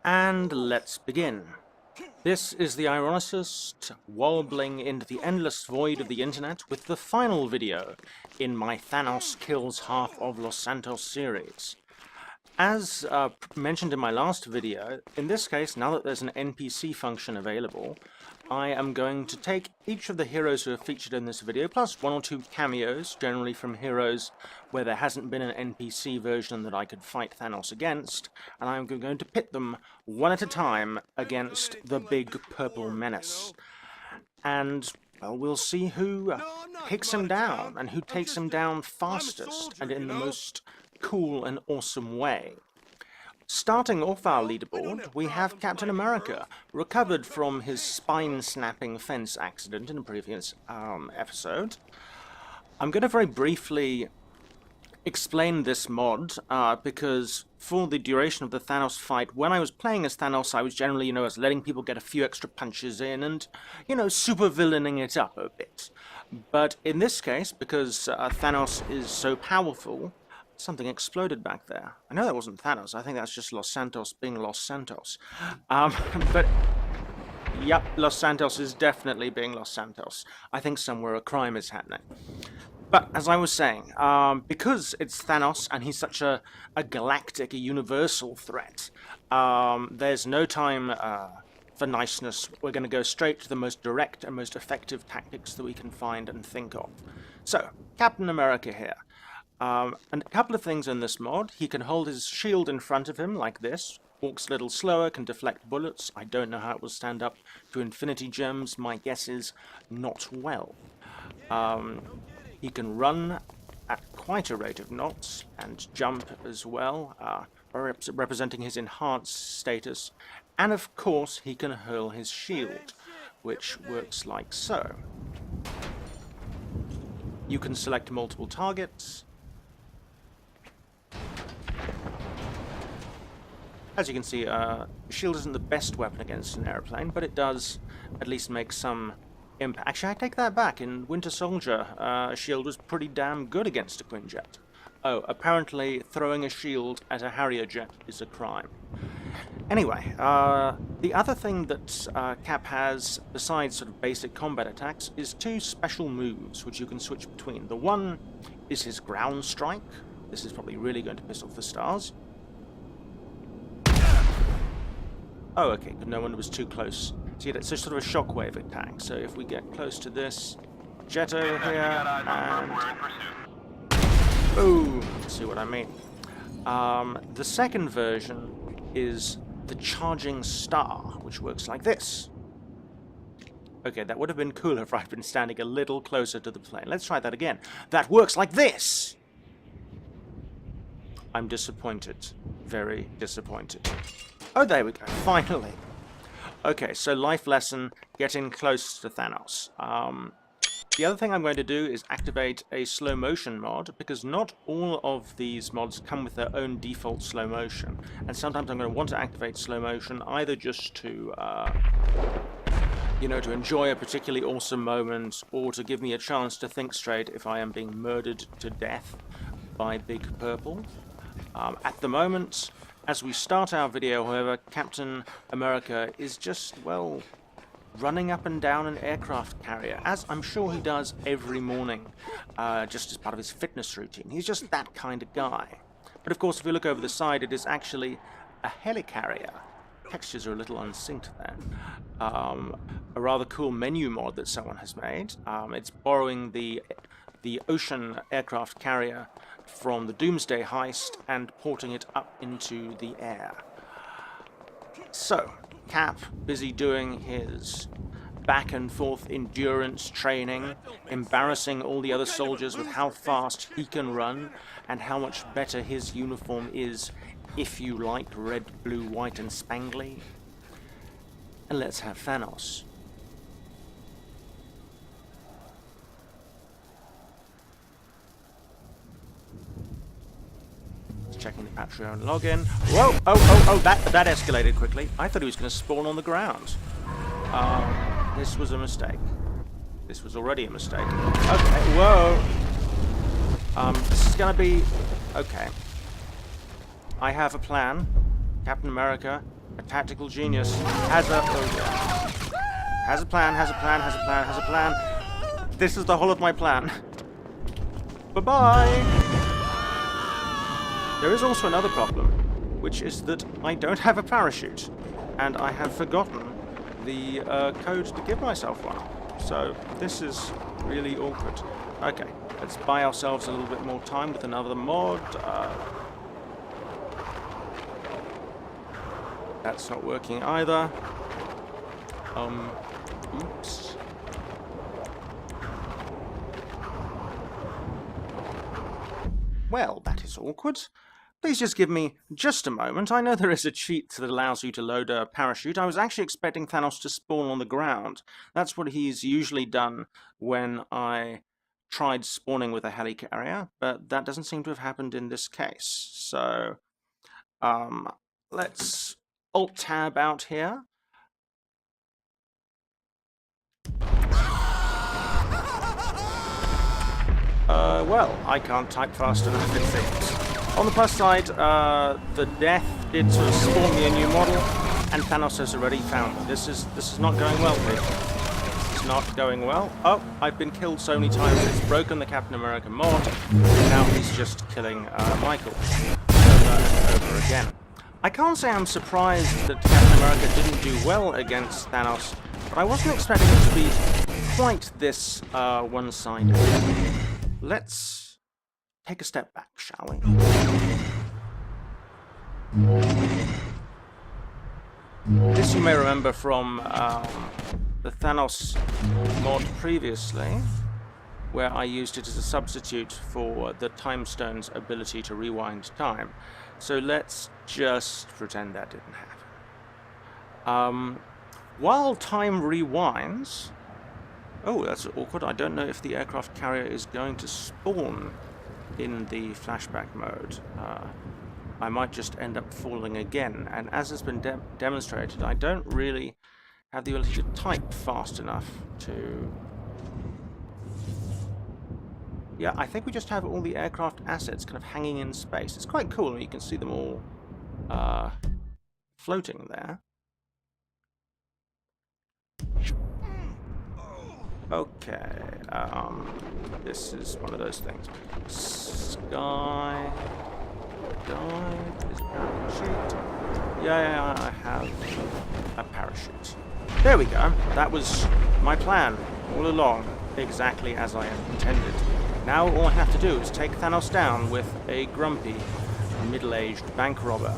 And let's begin. This is TheIronicist, warbling into the endless void of the internet with the final video in my Thanos kills half of Los Santos series. As mentioned in my last video, in this case, now that there's an NPC function available, I am going to take each of the heroes who are featured in this video, plus one or two cameos, generally from heroes where there hasn't been an NPC version that I could fight Thanos against, and I'm going to pit them one at a time against the big purple menace. And, well, we'll see who takes him down, and who takes him down fastest, and in the most cool and awesome way. Starting off our leaderboard, we have Captain America, recovered from his spine-snapping fence accident in a previous episode. I'm going to very briefly explain this mod, because for the duration of the Thanos fight, when I was playing as Thanos, I was generally, I was letting people get a few extra punches in and, super-villaining it up a bit. But in this case, because Thanos is so powerful, something exploded back there. I know that wasn't Thanos. I think that's just Los Santos being Los Santos. But, yep, Los Santos is definitely being Los Santos. I think somewhere a crime is happening. But, as I was saying, because it's Thanos and he's such a galactic, a universal threat, there's no time for niceness. We're going to go straight to the most direct and most effective tactics that we can find and think of. So, Captain America here. And a couple of things in this mod. He can hold his shield in front of him like this, walks a little slower, can deflect bullets. I don't know how it will stand up to Infinity Gems. My guess is not well. He can run at quite a rate of knots and jump as well, representing his enhanced status. And of course he can hurl his shield, which works like so. You can select multiple targets. As you can see, shield isn't the best weapon against an airplane, but it does at least make some impact. Actually, I take that back. In Winter Soldier, a shield was pretty damn good against a Quinjet. Oh, apparently throwing a shield at a Harrier jet is a crime. Anyway, the other thing that Cap has, besides sort of basic combat attacks, is two special moves which you can switch between. The one is his ground strike. This is probably really going to piss off the stars. Oh, okay, no one was too close. See, it's sort of a shockwave attack. So if we get close to this jet over here, and boom, see what I mean. The second version is the charging star, which works like this. Okay, that would have been cooler if I'd been standing a little closer to the plane. Let's try that again. That works like this. I'm disappointed. Very disappointed. Oh, there we go. Finally. Okay, so life lesson, getting close to Thanos. The other thing I'm going to do is activate a slow motion mod, because not all of these mods come with their own default slow motion. And sometimes I'm going to want to activate slow motion either just to, to enjoy a particularly awesome moment, or to give me a chance to think straight if I am being murdered to death by Big Purple. At the moment, as we start our video, however, Captain America is just, well, running up and down an aircraft carrier, as I'm sure he does every morning, just as part of his fitness routine. He's just that kind of guy. But of course, if we look over the side, it is actually a helicarrier. Textures are a little unsynced there. A rather cool menu mod that someone has made. It's borrowing the ocean aircraft carrier from the Doomsday heist and porting it up into the air. So, Cap, busy doing his back and forth endurance training, embarrassing all the other soldiers with how fast he can run and how much better his uniform is, if you like, red, blue, white and spangly. And let's have Thanos. Checking the Patreon login. Whoa! Oh, that escalated quickly. I thought he was going to spawn on the ground. This was a mistake. This was already a mistake. Okay, whoa! This is going to be... Okay. I have a plan. Captain America A tactical genius. Has a plan, has a plan, has a plan, has a plan. This is the whole of my plan. Bye-bye! There is also another problem, which is that I don't have a parachute, and I have forgotten the code to give myself one. So this is really awkward. Okay, let's buy ourselves a little bit more time with another mod. That's not working either. Oops. Well, that is awkward. Please just give me just a moment. I know there is a cheat that allows you to load a parachute. I was actually expecting Thanos to spawn on the ground. That's what he's usually done when I tried spawning with a helicarrier, but that doesn't seem to have happened in this case. So, let's Alt-Tab out here. Well, I can't type fast enough, it seems. On the plus side, the death did sort of spawn me a new model, and Thanos has already found me. This is not going well, people. It's not going well. Oh, I've been killed so many times, it's broken the Captain America mod. Now he's just killing Michael over and over again. I can't say I'm surprised that Captain America didn't do well against Thanos, but I wasn't expecting it to be quite this one-sided. Let's take a step back, shall we? This you may remember from the Thanos mod previously, where I used it as a substitute for the Time Stone's ability to rewind time. So let's just pretend that didn't happen. While time rewinds... Oh, that's awkward. I don't know if the aircraft carrier is going to spawn in the flashback mode. I might just end up falling again. And as has been demonstrated, I don't really have the ability to type fast enough to... Yeah, I think we just have all the aircraft assets kind of hanging in space. It's quite cool, and you can see them all floating there. Okay, this is one of those things. Sky dive is parachute. Yeah, I have a parachute. There we go. That was my plan all along, exactly as I intended. Now all I have to do is take Thanos down with a grumpy, middle-aged bank robber.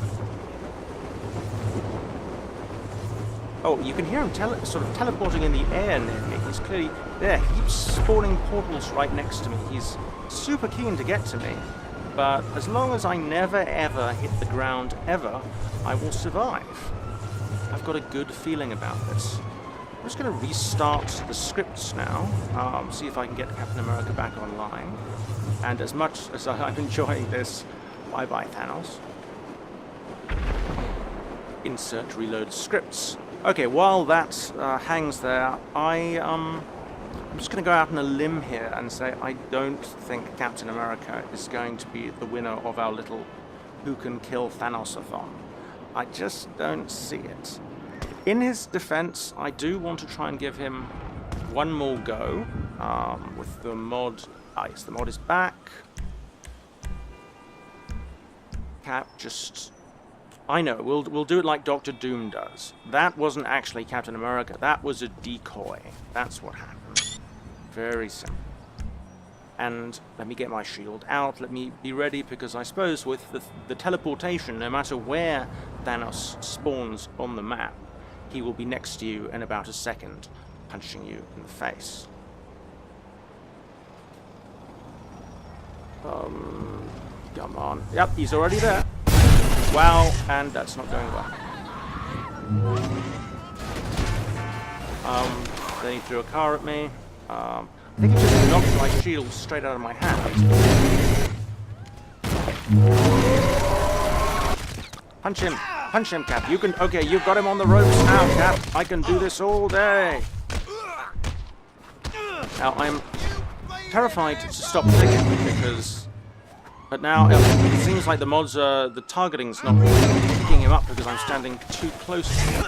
Oh, you can hear him sort of teleporting in the air near me. He's clearly there. He keeps spawning portals right next to me. He's super keen to get to me. But as long as I never ever hit the ground ever, I will survive. I've got a good feeling about this. I'm just going to restart the scripts now, see if I can get Captain America back online. And as much as I'm enjoying this, bye-bye Thanos. Insert reload scripts. Okay, while that hangs there, I'm just going to go out on a limb here and say I don't think Captain America is going to be the winner of our little Who Can Kill Thanos-a-thon. I just don't see it. In his defense, I do want to try and give him one more go with the mod. Yes, the mod is back. Cap just... I know, we'll do it like Dr. Doom does. That wasn't actually Captain America, that was a decoy. That's what happened. Very simple. And let me get my shield out, let me be ready, because I suppose with the teleportation, no matter where Thanos spawns on the map, he will be next to you in about a second, punching you in the face. Come on. Yep, he's already there. Wow, and that's not going well. Then he threw a car at me. I think he just knocked my shield straight out of my hand. Punch him! Punch him, Cap. You can... Okay, you've got him on the ropes now, Cap. I can do this all day. Now, I'm terrified to stop clicking because... But now, it seems seems like the mods the targeting's not really picking him up because I'm standing too close to him.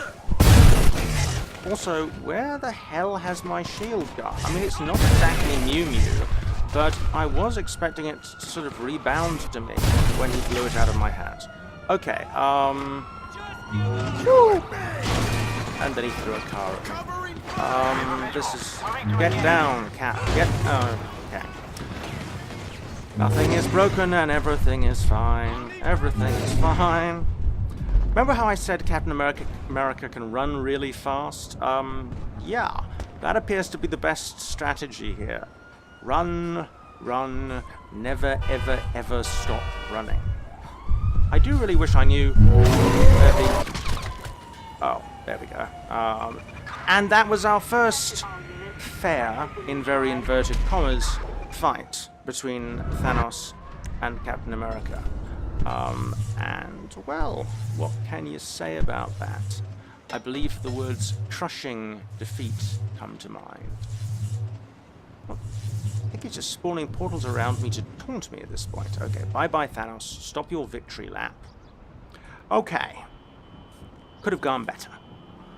Also, where the hell has my shield gone? I mean, it's not exactly Mew Mew, but I was expecting it to sort of rebound to me when he blew it out of my hand. Okay, and then he threw a car at me. This is... Get down, cat. Okay. Nothing is broken and everything is fine. Everything is fine. Remember how I said Captain America can run really fast? Yeah. That appears to be the best strategy here. Run, run, never, ever, ever stop running. I do really wish I knew where the... Oh, there we go. And that was our first fair, in very inverted commas, fight between Thanos and Captain America. And, well, what can you say about that? I believe the words crushing defeat come to mind. Well, I think he's just spawning portals around me to taunt me at this point. Okay, bye-bye Thanos. Stop your victory lap. Okay. Could have gone better.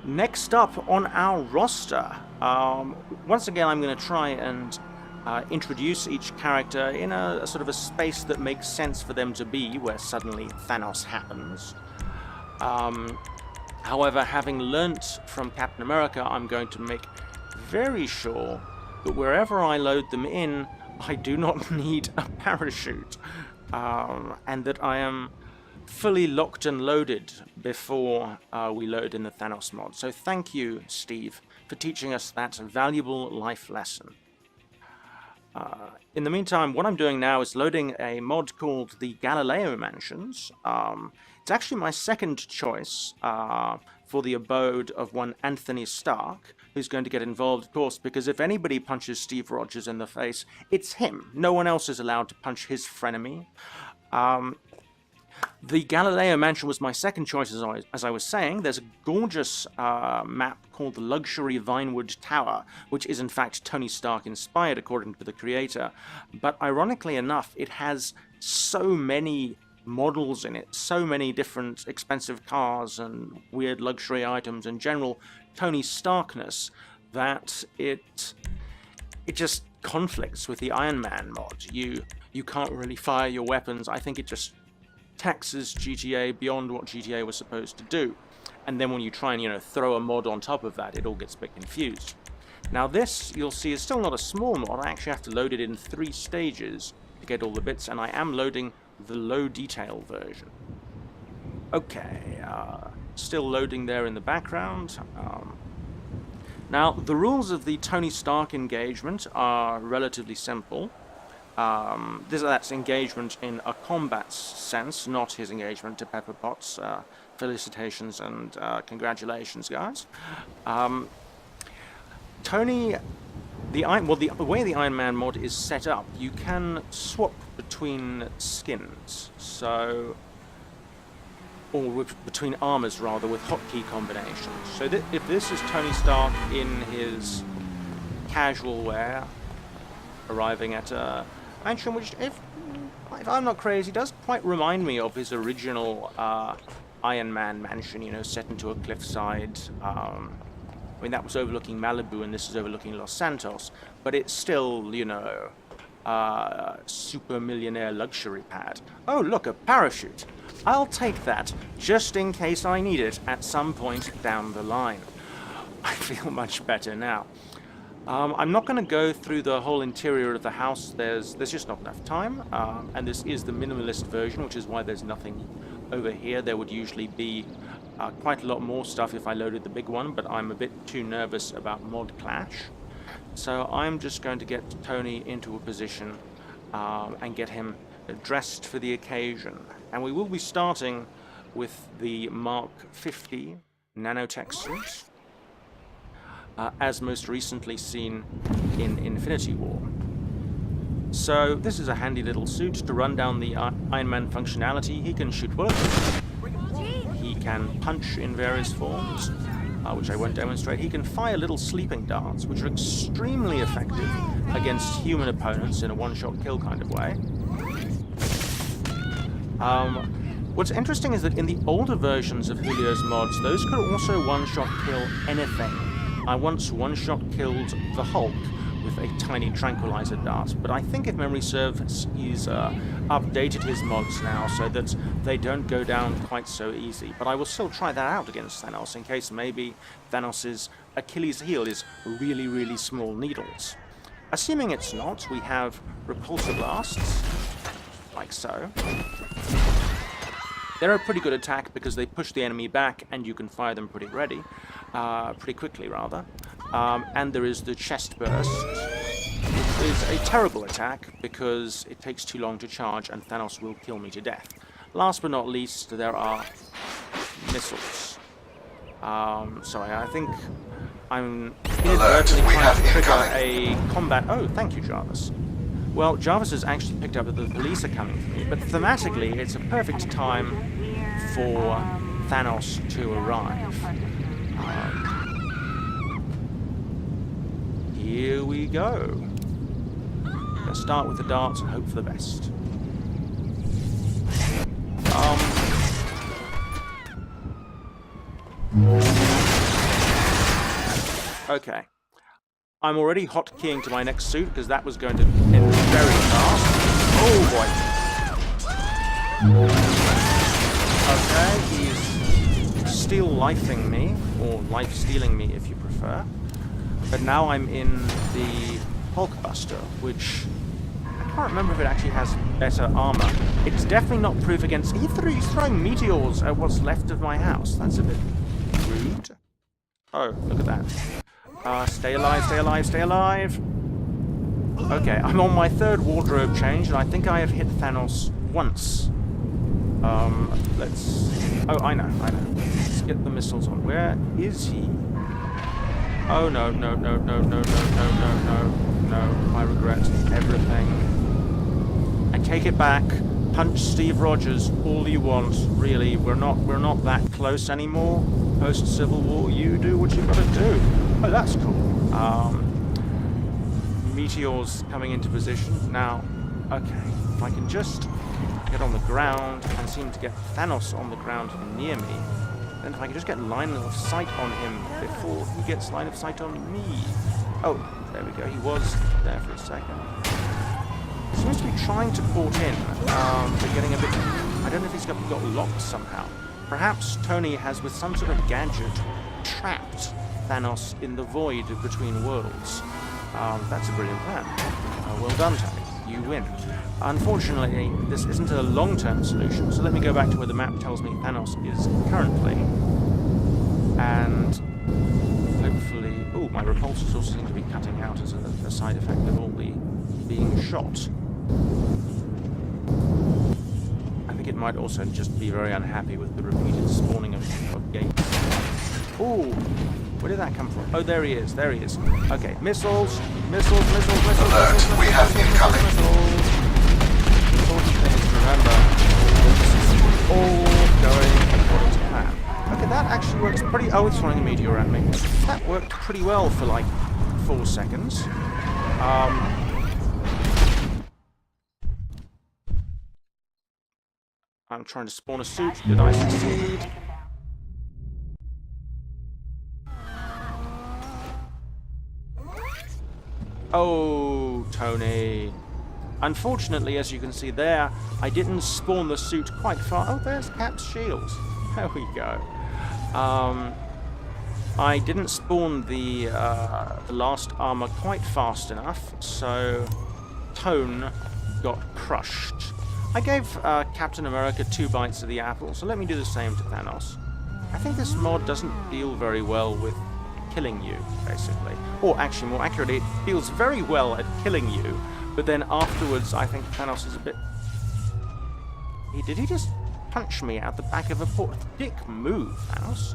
Next up on our roster, once again I'm going to try and introduce each character in a sort of a space that makes sense for them to be, where suddenly Thanos happens. However, having learnt from Captain America, I'm going to make very sure that wherever I load them in, I do not need a parachute, and that I am fully locked and loaded before we load in the Thanos mod. So thank you, Steve, for teaching us that valuable life lesson. In the meantime, what I'm doing now is loading a mod called the Galileo Mansions. It's actually my second choice for the abode of one Anthony Stark, who's going to get involved, of course, because if anybody punches Steve Rogers in the face, it's him. No one else is allowed to punch his frenemy. The Galileo Mansion was my second choice, as I was saying. There's a gorgeous map called the Luxury Vinewood Tower, which is in fact Tony Stark inspired, according to the creator. But ironically enough, it has so many models in it, so many different expensive cars and weird luxury items and general Tony Starkness, that it just conflicts with the Iron Man mod. You can't really fire your weapons. I think it just taxes GTA beyond what GTA was supposed to do. And then when you try and, throw a mod on top of that, it all gets a bit confused. Now this, you'll see, is still not a small mod. I actually have to load it in 3 stages to get all the bits, and I am loading the low detail version. Okay, still loading there in the background. Now, the rules of the Tony Stark engagement are relatively simple. That's engagement in a combat sense, not his engagement to Pepper Potts. Felicitations and congratulations, guys. Tony, the way the Iron Man mod is set up, you can swap between skins, or between armors rather, with hotkey combinations. So if this is Tony Stark in his casual wear, arriving at a mansion which, if I'm not crazy, does quite remind me of his original Iron Man mansion, set into a cliffside. I mean, that was overlooking Malibu and this is overlooking Los Santos, but it's still, super millionaire luxury pad. Oh, look, a parachute. I'll take that, just in case I need it at some point down the line. I feel much better now. I'm not going to go through the whole interior of the house. There's just not enough time, and this is the minimalist version, which is why there's nothing over here. There would usually be quite a lot more stuff if I loaded the big one, but I'm a bit too nervous about mod clash. So I'm just going to get Tony into a position and get him dressed for the occasion. And we will be starting with the Mark 50 nanotech suit, as most recently seen in Infinity War. So this is a handy little suit to run down the Iron Man functionality. He can shoot bullets, he can punch in various forms, which I won't demonstrate. He can fire little sleeping darts, which are extremely effective against human opponents in a one-shot kill kind of way. What's interesting is that in the older versions of Julio's mods, those could also one-shot kill anything. I once one-shot killed the Hulk with a tiny tranquilizer dart, but I think if memory serves, he's updated his mods now so that they don't go down quite so easy. But I will still try that out against Thanos in case maybe Thanos' Achilles heel is really, really small needles. Assuming it's not, we have repulsor blasts, like so. They're a pretty good attack because they push the enemy back and you can fire them pretty quickly rather. And there is the chest burst, which is a terrible attack because it takes too long to charge and Thanos will kill me to death. Last but not least, there are missiles. Sorry, I think I'm inadvertently trying to trigger a combat... Oh, thank you, Jarvis. Well, Jarvis has actually picked up that the police are coming for me, but thematically, it's a perfect time for Thanos to arrive. Here we go. Let's start with the darts and hope for the best. Okay. I'm already hotkeying to my next suit because that was going to end very fast. Oh boy. Okay, he's still lifing me, or life-stealing me if you prefer. But now I'm in the Hulkbuster, which I can't remember if it actually has better armor. It's definitely not proof against... He's throwing meteors at what's left of my house. That's a bit rude. Oh, look at that. Stay alive, stay alive, stay alive! Okay, I'm on my third wardrobe change, and I think I have hit Thanos once. Let's... Oh, I know. Let's get the missiles on. Where is he? Oh, no. I regret everything. I take it back. Punch Steve Rogers all you want. Really, we're not that close anymore. Post-Civil War, you do what you gotta do. Oh, that's cool. Meteors coming into position. Now, okay, if I can just get on the ground and seem to get Thanos on the ground near me, then if I can just get line of sight on him before he gets line of sight on me. Oh, there we go. He was there for a second. He seems to be trying to port in, but getting a bit... I don't know if he's got locked somehow. Perhaps Tony has, with some sort of gadget, trapped Thanos in the void between worlds. That's a brilliant plan. Well done, Tony. You win. Unfortunately, this isn't a long-term solution, so let me go back to where the map tells me Thanos is currently. And hopefully... Oh, my repulsors also seem to be cutting out as a side effect of all the being shot. I think it might also just be very unhappy with the repeated spawning of gates. Oh, where did that come from? Oh, there he is, there he is. Okay, missiles. Alert, we have incoming. The important thing is to remember this is all going according to plan. Okay, that actually works pretty... Oh, it's throwing a meteor at me. That worked pretty well for like 4 seconds. I'm trying to spawn a suit. Did I succeed? Oh, Tony. Unfortunately, as you can see there, I didn't spawn the suit quite far. Oh, there's Cap's shields. There we go. I didn't spawn the last armor quite fast enough, so Tone got crushed. I gave Captain America 2 bites of the apple, so let me do the same to Thanos. I think this mod doesn't deal very well with killing you, basically. Or actually, more accurately, it deals very well at killing you, but then afterwards I think Thanos is a bit... Did he just punch me out the back of a port? Dick move, Thanos.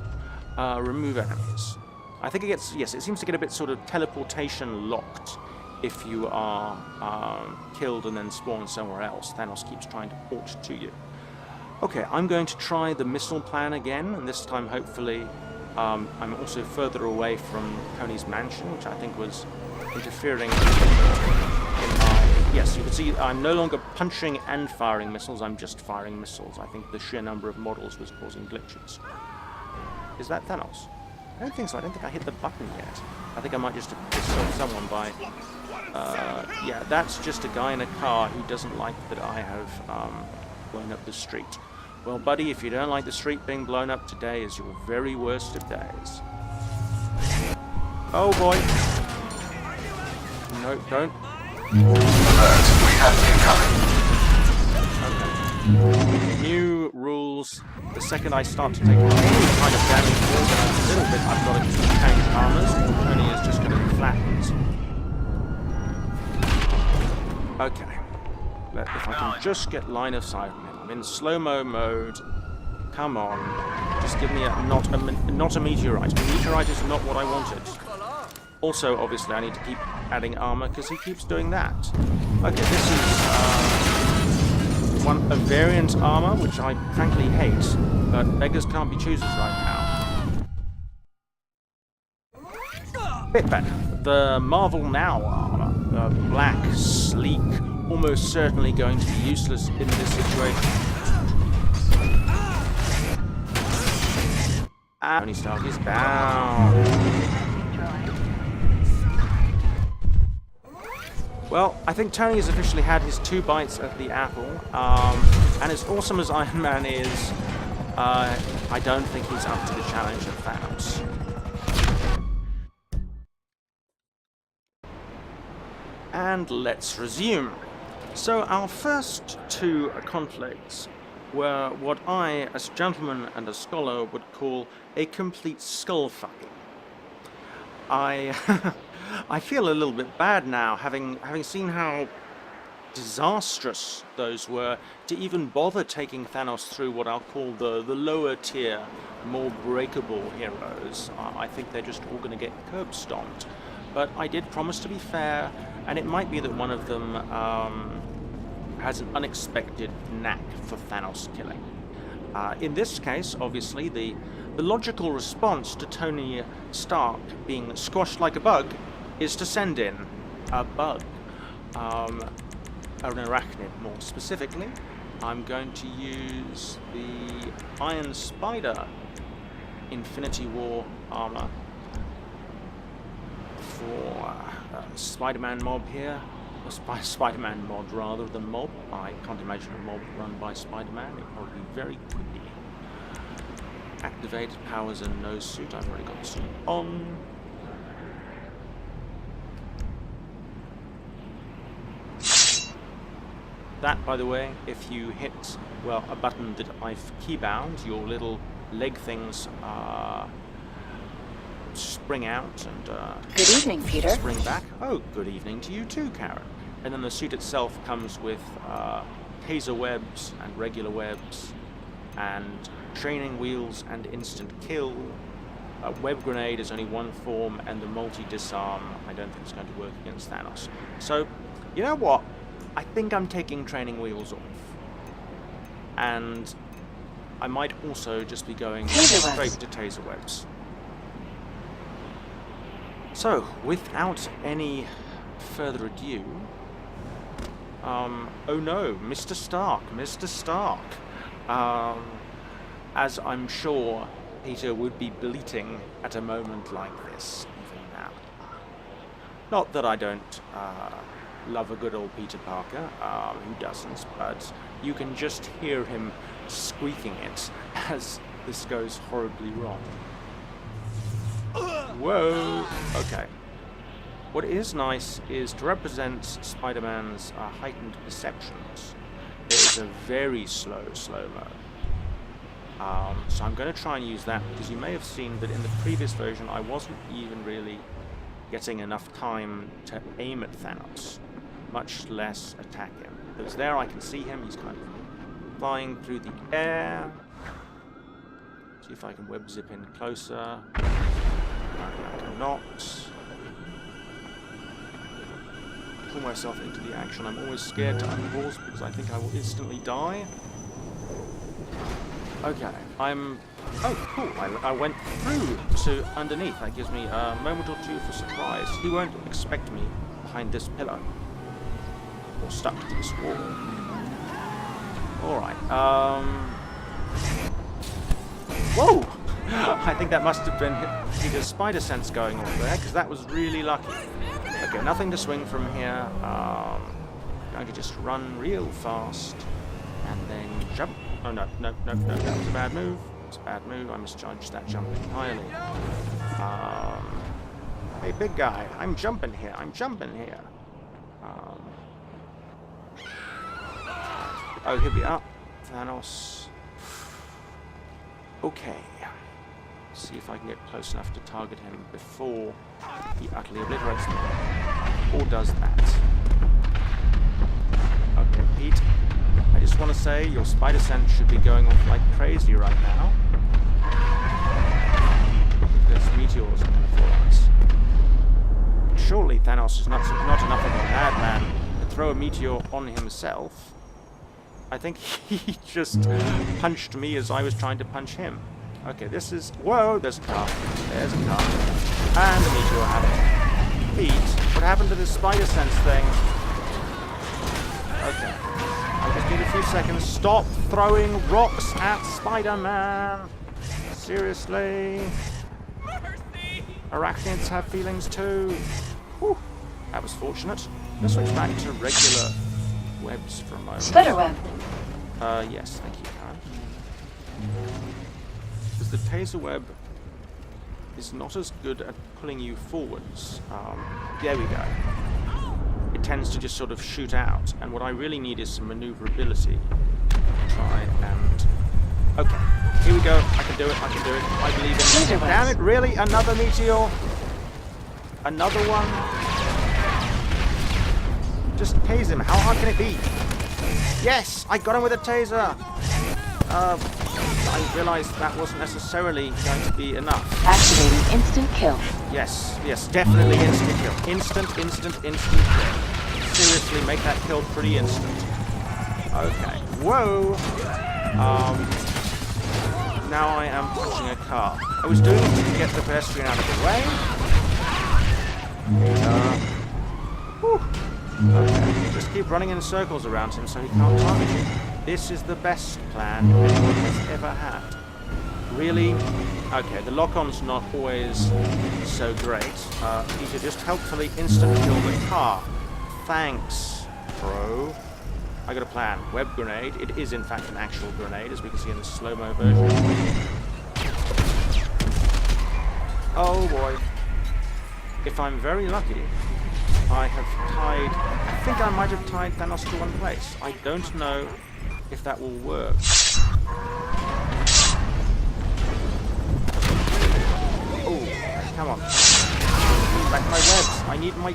Remove enemies. I think it gets... Yes, it seems to get a bit sort of teleportation locked if you are killed and then spawn somewhere else. Thanos keeps trying to port to you. Okay, I'm going to try the missile plan again, and this time hopefully I'm also further away from Tony's mansion, which I think was interfering in my yes, you can see I'm no longer punching and firing missiles, I'm just firing missiles. I think the sheer number of models was causing glitches. Is that Thanos? I don't think so. I don't think I hit the button yet. I think I might just have pissed off someone by... yeah, that's just a guy in a car who doesn't like that I have blown up the street. Well, buddy, if you don't like the street being blown up, today is your very worst of days. Oh, boy. No, don't. Alert, we have incoming. Okay. New rules. The second I start to take any kind of damage, more than a little bit, I've got to change armors, or Tony is just going to be flattened. Okay. If I can just get line of sight on him. I'm in slow-mo mode. Come on. Just give me not a meteorite. A meteorite is not what I wanted. Also, obviously, I need to keep adding armor because he keeps doing that. Okay, this is a variant armor, which I frankly hate, but beggars can't be choosers right now. Bit better. The Marvel Now armor, the black, sleek, almost certainly going to be useless in this situation. And Tony Stark is down. Well, I think Tony has officially had his 2 bites at the apple, and as awesome as Iron Man is, I don't think he's up to the challenge of Thanos. And let's resume. So our first 2 conflicts were what I, as a gentleman and a scholar, would call a complete skullfucking. I feel a little bit bad now, having seen how disastrous those were, to even bother taking Thanos through what I'll call the lower tier, more breakable heroes. I think they're just all going to get curb stomped. But I did promise to be fair, and it might be that one of them has an unexpected knack for Thanos killing. In this case, obviously, the logical response to Tony Stark being squashed like a bug is to send in a bug, an arachnid more specifically. I'm going to use the Iron Spider Infinity War armor for Spider-Man mob here. Or Spider-Man mod rather than mob. I can't imagine a mob run by Spider-Man. It would be very quickly. Activate powers and nose suit. I've already got the suit on. That, by the way, if you hit, well, a button that I've keybound, your little leg things spring out and Good evening, Peter. Spring back. Oh, good evening to you too, Karen. And then the suit itself comes with taser webs and regular webs and training wheels and instant kill. A web grenade is only one form, and the multi-disarm I don't think is going to work against Thanos. So, you know what? I think I'm taking training wheels off. And I might also just be going straight to taser webs. So, without any further ado... oh no, Mr. Stark. As I'm sure Peter would be bleating at a moment like this, even now. Not that I don't love a good old Peter Parker, who doesn't, but you can just hear him squeaking it as this goes horribly wrong. Whoa! Okay. What is nice is to represent Spider-Man's heightened perceptions. It is a very slow-mo. So I'm going to try and use that, because you may have seen that in the previous version I wasn't even really getting enough time to aim at Thanos, much less attack him. Because there I can see him, he's kind of flying through the air. See if I can web zip in closer. I cannot. Pull myself into the action. I'm always scared to unpause because I think I will instantly die. Okay, oh, cool. I went through to underneath. That gives me a moment or two for surprise. He won't expect me behind this pillar. or stuck to this wall. Alright, whoa! I think that must have been Peter's spider sense going on there, because that was really lucky. Okay, nothing to swing from here. Going to just run real fast, and then jump. Oh, no, that was a bad move. It's a bad move. I misjudged that jump entirely. Hey, big guy, I'm jumping here. Oh, here we are. Thanos. Okay. See if I can get close enough to target him before he utterly obliterates me. Or does that. Okay, Pete. I just want to say your spider sense should be going off like crazy right now. There's meteors coming for us. Surely Thanos is not enough of a madman to throw a meteor on himself. I think he just punched me as I was trying to punch him. Okay, this is... Whoa, there's a car. There's a car. And a meteor happened. Pete, what happened to this spider sense thing? Okay. I just need a few seconds. Stop throwing rocks at Spider-Man. Seriously. Arachnids have feelings too. Whew. That was fortunate. Let's switch back to regular webs for a moment. Spider web. Yes, thank you, Karen. Because the taser web is not as good at pulling you forwards. There we go. It tends to just sort of shoot out, and what I really need is some maneuverability. Try and... Okay, here we go. I can do it. I believe in it. Damn it, really? Another meteor? Another one? Just tase him. How hard can it be? Yes! I got him with a taser! I realized that wasn't necessarily going to be enough. Activating instant kill. Yes, definitely instant kill. Instant kill. Seriously, make that kill pretty instant. Okay. Whoa! Now I am punching a car. I was doing it to get the pedestrian out of the way. Okay, just keep running in circles around him so he can't target you. This is the best plan anyone has ever had. Really? Okay, the lock-on's not always so great. You should just helpfully instant kill the car. Thanks, bro. I got a plan. Web grenade. It is in fact an actual grenade, as we can see in the slow-mo version. Oh boy. If I'm very lucky, I think I might have tied Thanos to one place. I don't know if that will work. Oh, come on. Back my webs. I need my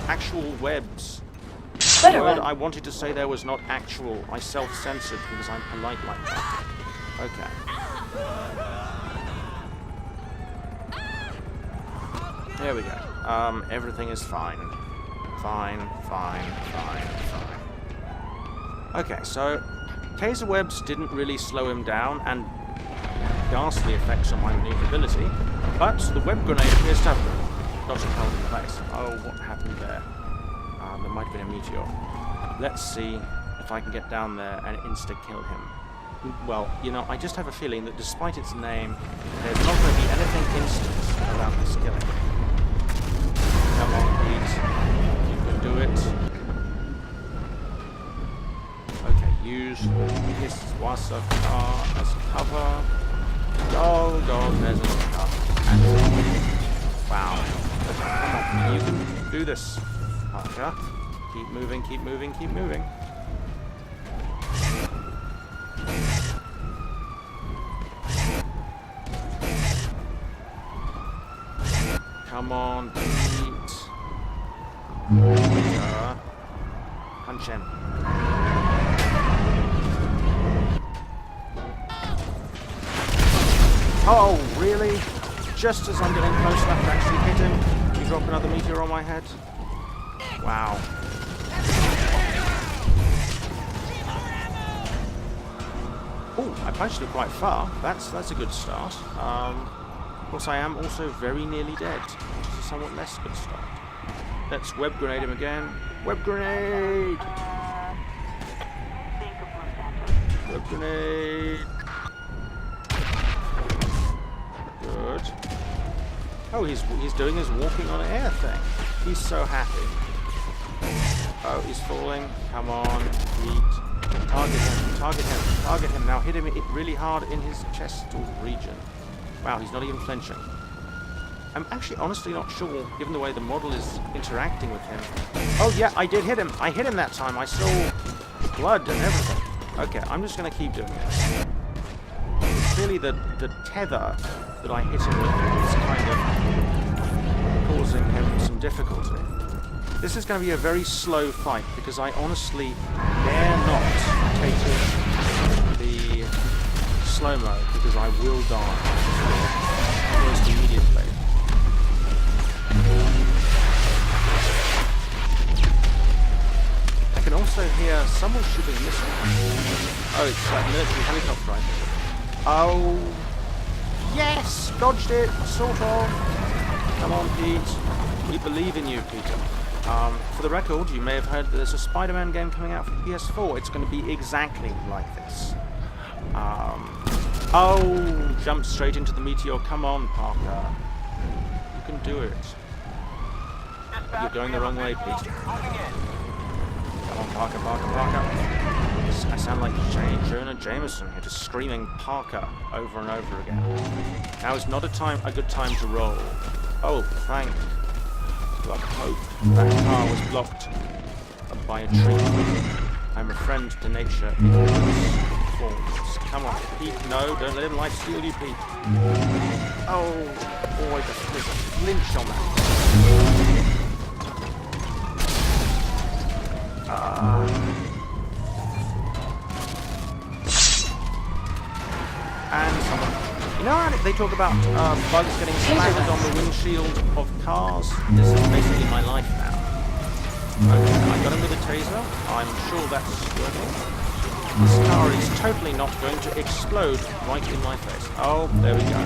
actual webs. The word I wanted to say there was not actual. I self-censored because I'm polite like that. Okay. There we go. Everything is fine. Fine. Okay, so taser webs didn't really slow him down and ghastly effects on my maneuverability, but the web grenade appears to have got him held in place. Oh, what happened there? There might have been a meteor. Let's see if I can get down there and insta-kill him. Well, you know, I just have a feeling that despite its name, there's not going to be anything instant about this killing. Come on, Pete. You can do it. Okay, use this Wasa car as cover. Oh god, there's another car. And wow. Okay, come on. You can do this. Parker. Keep moving. Come on, Pete. Punch him. Oh, really? Just as I'm getting close enough to actually hit him, you drop another meteor on my head? Wow. Oh, I punched him quite far. That's a good start. Of course, I am also very nearly dead, which is a somewhat less good start. Let's web grenade him again. Web grenade! Web grenade! Good. Oh, he's doing his walking on air thing. He's so happy. Oh, he's falling. Come on, Pete. Target him, target him, target him. Now hit him really hard in his chest region. Wow, he's not even flinching. I'm actually honestly not sure, given the way the model is interacting with him. Oh yeah, I did hit him. I hit him that time. I saw blood and everything. Okay, I'm just going to keep doing this. It's clearly the tether that I hit him with is kind of causing him some difficulty. This is going to be a very slow fight because I honestly dare not take the slow-mo because I will die almost immediately. I can also hear someone shooting missiles. Oh, it's like military helicopter, I think. Oh, yes! Dodged it, sort of. Come on, Pete. We believe in you, Peter. For the record, you may have heard that there's a Spider-Man game coming out for PS4. It's going to be exactly like this. Oh, jump straight into the meteor. Come on, Parker. You can do it. You're going the wrong way, Pete. Come on, Parker, Parker, Parker. I sound like Jonah Jameson here, just screaming Parker over and over again. Now is not a good time to roll. Oh, thank God. Hope that car was blocked by a tree. I'm a friend to nature in all its forms. Come on, Pete. No, don't let him life steal you, Pete. Oh, boy, there's a flinch on that. And someone... You know how they talk about bugs getting splattered on the windshield of cars? This is basically my life now. Okay, I got him with a taser. I'm sure that's working. This car is totally not going to explode right in my face. Oh, there we go.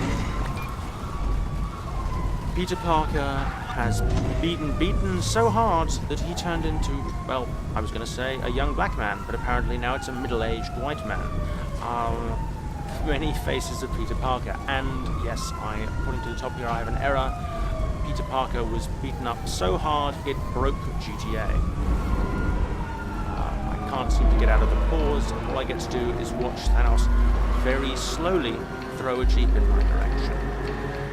Peter Parker has beaten so hard that he turned into, well, I was going to say a young black man, but apparently now it's a middle-aged white man. Many faces of Peter Parker, and yes, according to the top here, I have an error. Peter Parker was beaten up so hard it broke GTA. I can't seem to get out of the pause. All I get to do is watch Thanos very slowly throw a jeep in my direction.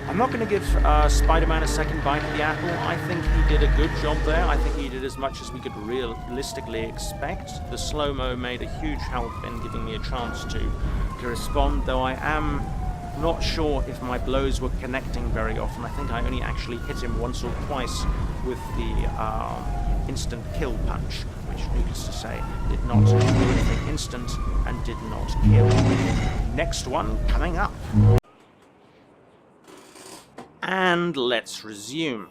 I'm not going to give Spider-Man a second bite of the apple. I think he did a good job there. I think he did as much as we could realistically expect. The slow-mo made a huge help in giving me a chance to respond, though I am not sure if my blows were connecting very often. I think I only actually hit him once or twice with the instant kill punch, which, needless to say, did not do anything instant and did not kill. Next one coming up. And let's resume.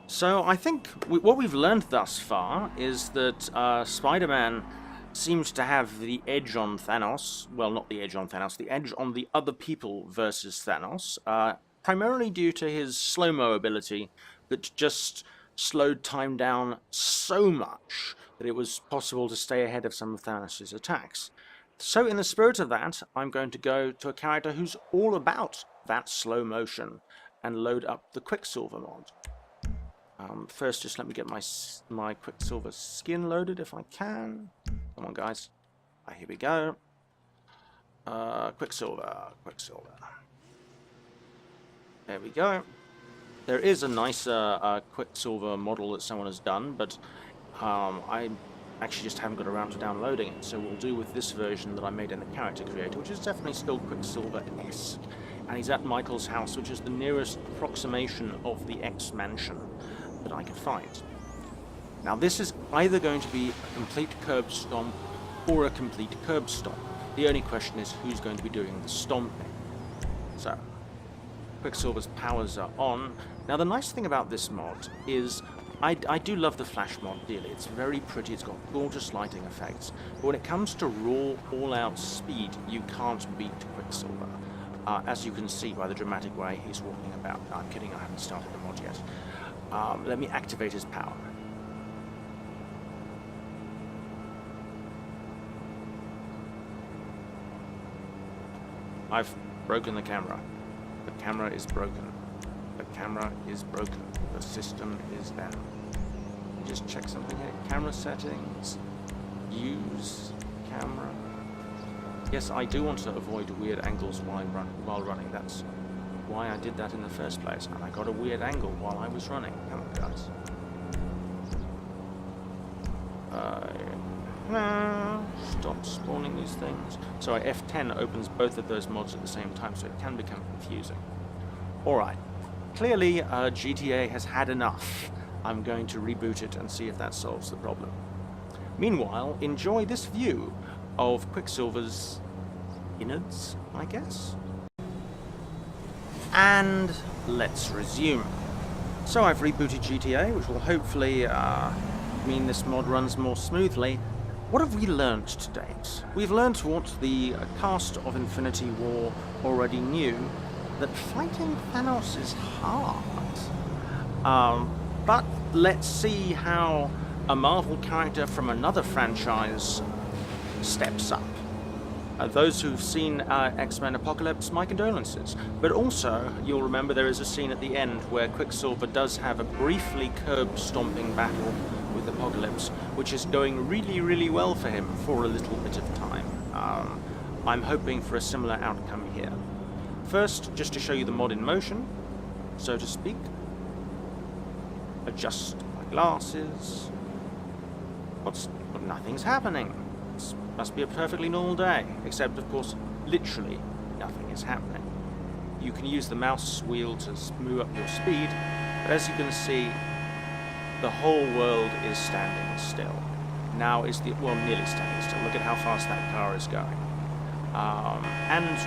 So I think what we've learned thus far is that Spider-Man seems to have the edge on Thanos. Well, not the edge on Thanos, the edge on the other people versus Thanos, primarily due to his slow-mo ability that just slowed time down so much that it was possible to stay ahead of some of Thanos' attacks. So in the spirit of that, I'm going to go to a character who's all about that slow motion and load up the Quicksilver mod. First, just let me get my Quicksilver skin loaded if I can. Come on, guys. Here we go. Quicksilver. There we go. There is a nicer Quicksilver model that someone has done, but I actually just haven't got around to downloading it, so we'll do with this version that I made in the character creator, which is definitely still Quicksilver-esque. And he's at Michael's house, which is the nearest approximation of the X-Mansion that I could find. Now this is either going to be a complete curb stomp or a complete curb stomp. The only question is who's going to be doing the stomping. So, Quicksilver's powers are on. Now the nice thing about this mod is I do love the Flash mod dearly. It's very pretty, it's got gorgeous lighting effects. But when it comes to raw, all-out speed, you can't beat Quicksilver. As you can see by the dramatic way he's walking about. No, I'm kidding, I haven't started the mod yet. Let me activate his power. I've broken the camera. The camera is broken. The camera is broken. The system is down. Just check something here. Camera settings. Use camera. Yes, I do want to avoid weird angles while running. That's why I did that in the first place. And I got a weird angle while I was running. Come on, guys. Stop spawning these things. So F10 opens both of those mods at the same time, so it can become confusing. Alright. Clearly, GTA has had enough. I'm going to reboot it and see if that solves the problem. Meanwhile, enjoy this view of Quicksilver's innards, I guess? And let's resume. So I've rebooted GTA, which will hopefully mean this mod runs more smoothly. What have we learnt to date? We've learnt what the cast of Infinity War already knew, that fighting Thanos is hard. But let's see how a Marvel character from another franchise steps up. Those who've seen X-Men Apocalypse, my condolences. But also, you'll remember there is a scene at the end where Quicksilver does have a briefly curb-stomping battle with Apocalypse, which is going really, really well for him for a little bit of time. I'm hoping for a similar outcome here. First, just to show you the mod in motion, so to speak. Adjust my glasses. Nothing's happening. This must be a perfectly normal day, except, of course, literally nothing is happening. You can use the mouse wheel to move up your speed, but as you can see, the whole world is standing still. Now is nearly standing still. Look at how fast that car is going. And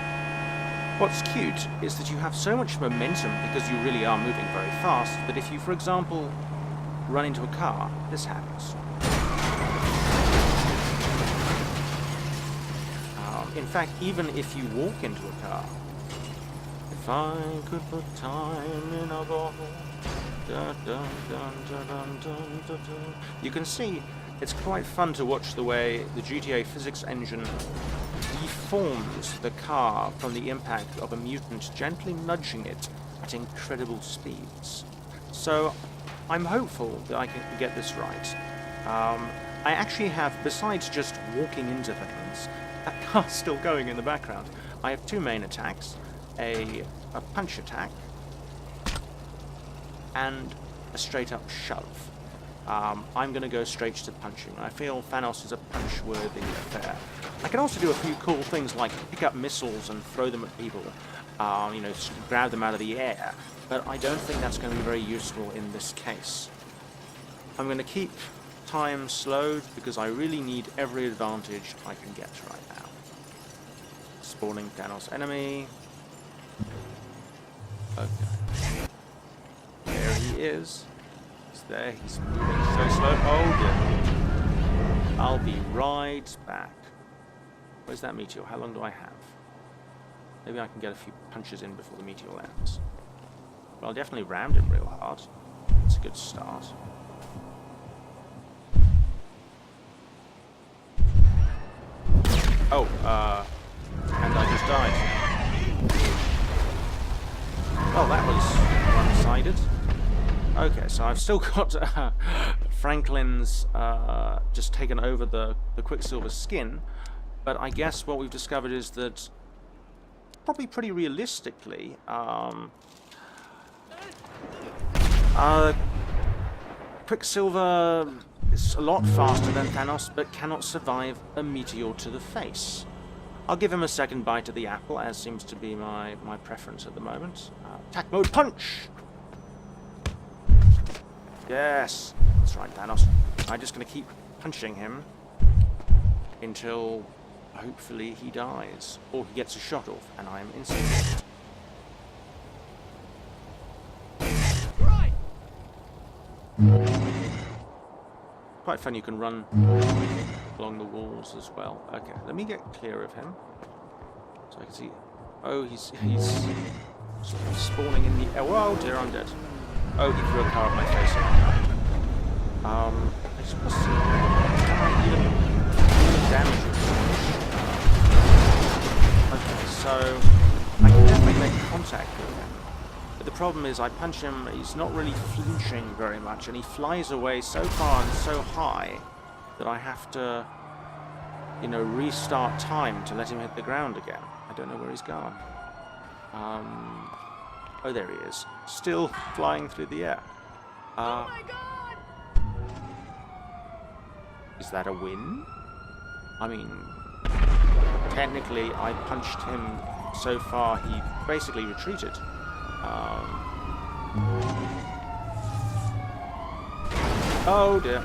what's cute is that you have so much momentum because you really are moving very fast that if you, for example, run into a car, this happens. In fact, even if you walk into a car, if I could put time in a bottle, dun, dun, dun, dun, dun, dun, dun, dun. You can see it's quite fun to watch the way the GTA physics engine deforms the car from the impact of a mutant gently nudging it at incredible speeds. So I'm hopeful that I can get this right. I actually have, besides just walking into things, that car's still going in the background. I have two main attacks, a punch attack, and a straight-up shove. I'm going to go straight to punching. I feel Thanos is a punch-worthy affair. I can also do a few cool things like pick up missiles and throw them at people, grab them out of the air, but I don't think that's going to be very useful in this case. I'm going to keep time slowed because I really need every advantage I can get right now. Spawning Thanos enemy. Okay. There he is. He's there. He's moving so slow. Oh dear. I'll be right back. Where's that meteor? How long do I have? Maybe I can get a few punches in before the meteor lands. Well, I definitely rammed him real hard. It's a good start. Oh, and I just died. Well, that was one-sided. Okay, so I've still got Franklin's just taken over the Quicksilver skin, but I guess what we've discovered is that probably pretty realistically, Quicksilver is a lot faster than Thanos, but cannot survive a meteor to the face. I'll give him a second bite of the apple, as seems to be my preference at the moment. Attack mode punch! Yes, that's right, Thanos. I'm just going to keep punching him until hopefully he dies, or he gets a shot off, and I am instantly. Quite fun, you can run along the walls as well. Okay, let me get clear of him so I can see. Oh, he's sort of spawning in the air. Oh dear, I'm dead. Oh, he threw a car at my face. I just want to see can I even damage him. Okay, so I can definitely make contact with him. But the problem is I punch him, he's not really flinching very much, and he flies away so far and so high that I have to, you know, restart time to let him hit the ground again. I don't know where he's gone. Oh, there he is. Still flying through the air. Oh my god! Is that a win? I mean, technically I punched him so far, he basically retreated. Oh dear.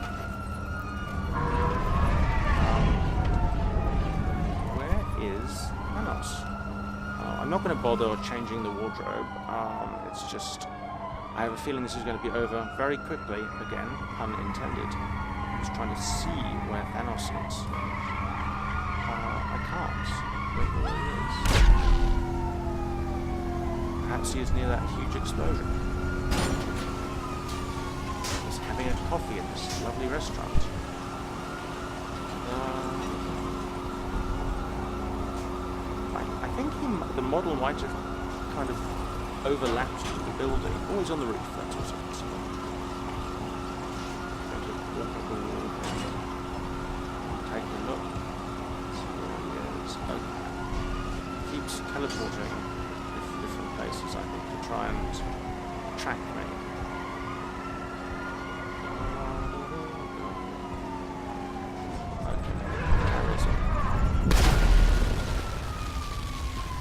Where is Thanos? I'm not going to bother changing the wardrobe. It's just, I have a feeling this is going to be over very quickly. Again, pun intended. I'm just trying to see where Thanos is. I can't. Wait, where he is. Perhaps he is near that huge explosion. He's having a coffee in this lovely restaurant. I think the model might have kind of overlapped the building. Oh, he's on the roof. That's also possible. Take a look. See where he is. Okay. Keeps teleporting to different places, I think, to try and track me.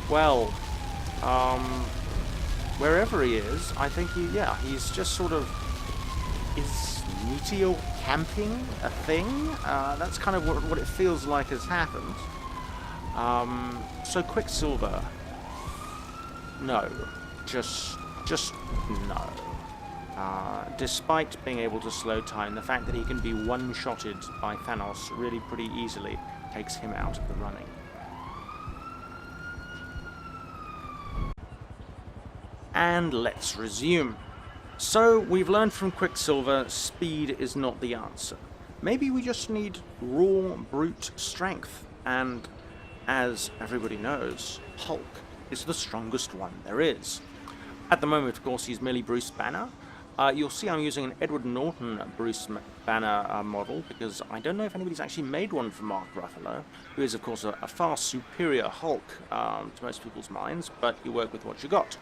Well, wherever he is, I think he's just sort of, is meteor camping a thing? That's kind of what it feels like has happened. So Quicksilver, no, just no. Despite being able to slow time, the fact that he can be one-shotted by Thanos really pretty easily takes him out of the running. And let's resume. So, we've learned from Quicksilver, speed is not the answer. Maybe we just need raw, brute strength. And, as everybody knows, Hulk is the strongest one there is. At the moment, of course, he's merely Bruce Banner. You'll see I'm using an Edward Norton Bruce Banner model, because I don't know if anybody's actually made one for Mark Ruffalo, who is, of course, a far superior Hulk to most people's minds, but you work with what you got.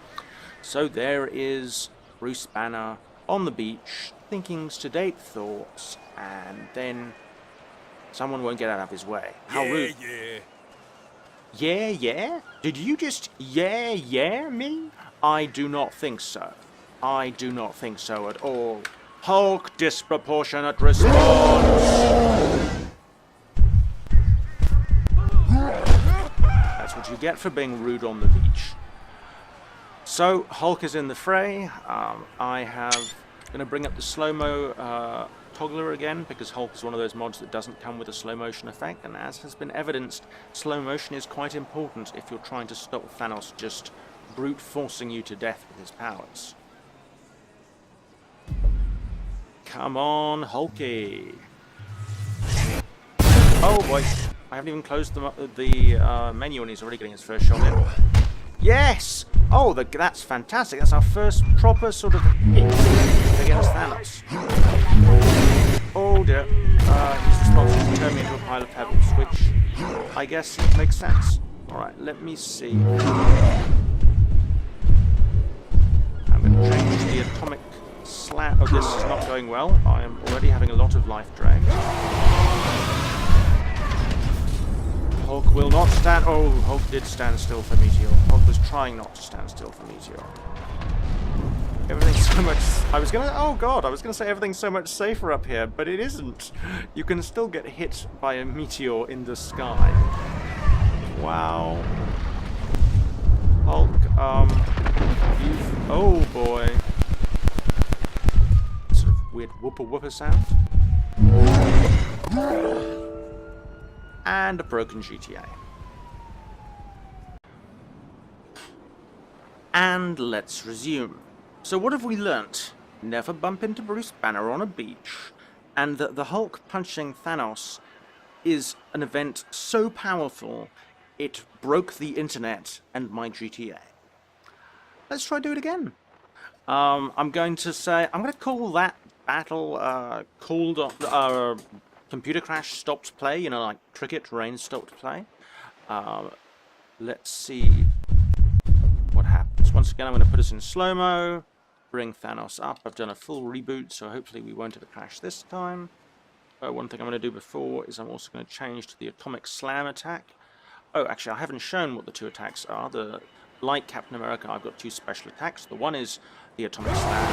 So there is Bruce Banner on the beach, thinking sedate thoughts, and then someone won't get out of his way. How rude. Yeah? Did you just yeah me? I do not think so. I do not think so at all. Hulk disproportionate response. That's what you get for being rude on the beach. So, Hulk is in the fray. I have going to bring up the slow-mo toggler again, because Hulk is one of those mods that doesn't come with a slow motion effect, and as has been evidenced, slow motion is quite important if you're trying to stop Thanos just brute forcing you to death with his powers. Come on, Hulky. Oh boy, I haven't even closed the menu and he's already getting his first shot in. Yes! Oh, that's fantastic. That's our first proper sort of hit against Thanos. Oh dear. He's responsible to turn me into a pile of pebbles, which I guess makes sense. Alright, let me see. I'm going to change the atomic slat. Oh, this is not going well. I am already having a lot of life drain. Hulk will not stand. Oh, Hulk did stand still for Meteor. Hulk was trying not to stand still for Meteor. Everything's so much. Oh god, I was gonna say everything's so much safer up here, but it isn't. You can still get hit by a meteor in the sky. Wow. Hulk, oh boy. Sort of weird whooper sound. And a broken GTA. And let's resume. So what have we learnt? Never bump into Bruce Banner on a beach, and that the Hulk punching Thanos is an event so powerful it broke the internet and my GTA. Let's try do it again. I'm going to call that battle computer crash stopped play, you know, like cricket, rain stopped play. Let's see what happens. Once again, I'm going to put us in slow-mo, bring Thanos up. I've done a full reboot, so hopefully we won't have a crash this time. One thing I'm going to do before is I'm also going to change to the atomic slam attack. Oh, actually, I haven't shown what the two attacks are. Like Captain America, I've got two special attacks. The one is the atomic slam,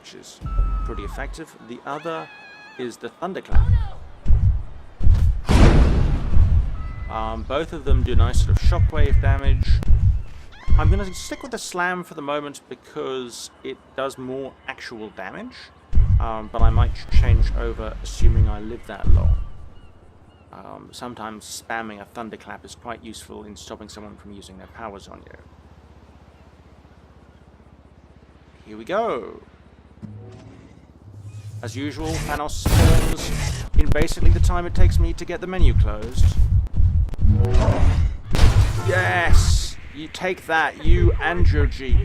which is pretty effective. The other is the thunderclap. Both of them do nice sort of shockwave damage. I'm going to stick with the slam for the moment because it does more actual damage, but I might change over assuming I live that long. Sometimes spamming a thunderclap is quite useful in stopping someone from using their powers on you. Here we go. As usual, Thanos spawns in basically the time it takes me to get the menu closed. Yes! You take that, you and your Jeep.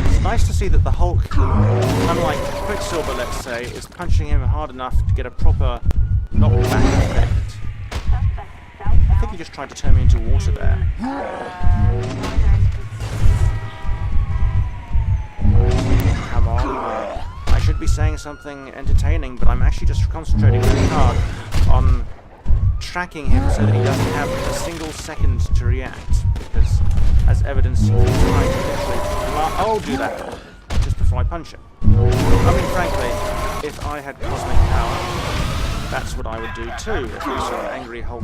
It's nice to see that the Hulk, unlike Quicksilver, let's say, is punching him hard enough to get a proper knockback effect. I think he just tried to turn me into water there. Come on. I should be saying something entertaining, but I'm actually just concentrating really hard on tracking him so that he doesn't have a single second to react. Because, as evidence, he's trying to literally... I'll do that just before I punch him. I mean, frankly, if I had cosmic power, that's what I would do too, if we saw an angry Hulk.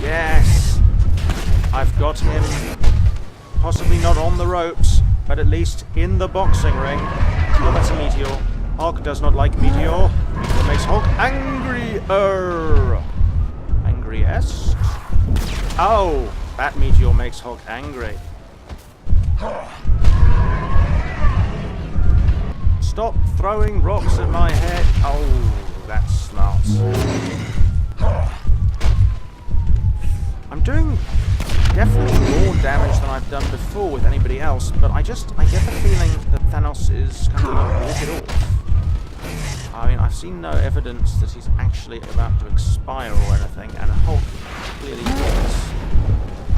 Yes! I've got him, possibly not on the ropes, but at least in the boxing ring. Oh, that's a meteor. Hulk does not like meteor. Meteor makes Hulk angry. Angriest? Oh, that meteor makes Hulk angry. Stop throwing rocks at my head. Oh, that's smart. I'm doing definitely more damage than I've done before with anybody else, but I get the feeling that Thanos is kind of going to walk it off. I mean, I've seen no evidence that he's actually about to expire or anything, and Hulk clearly is.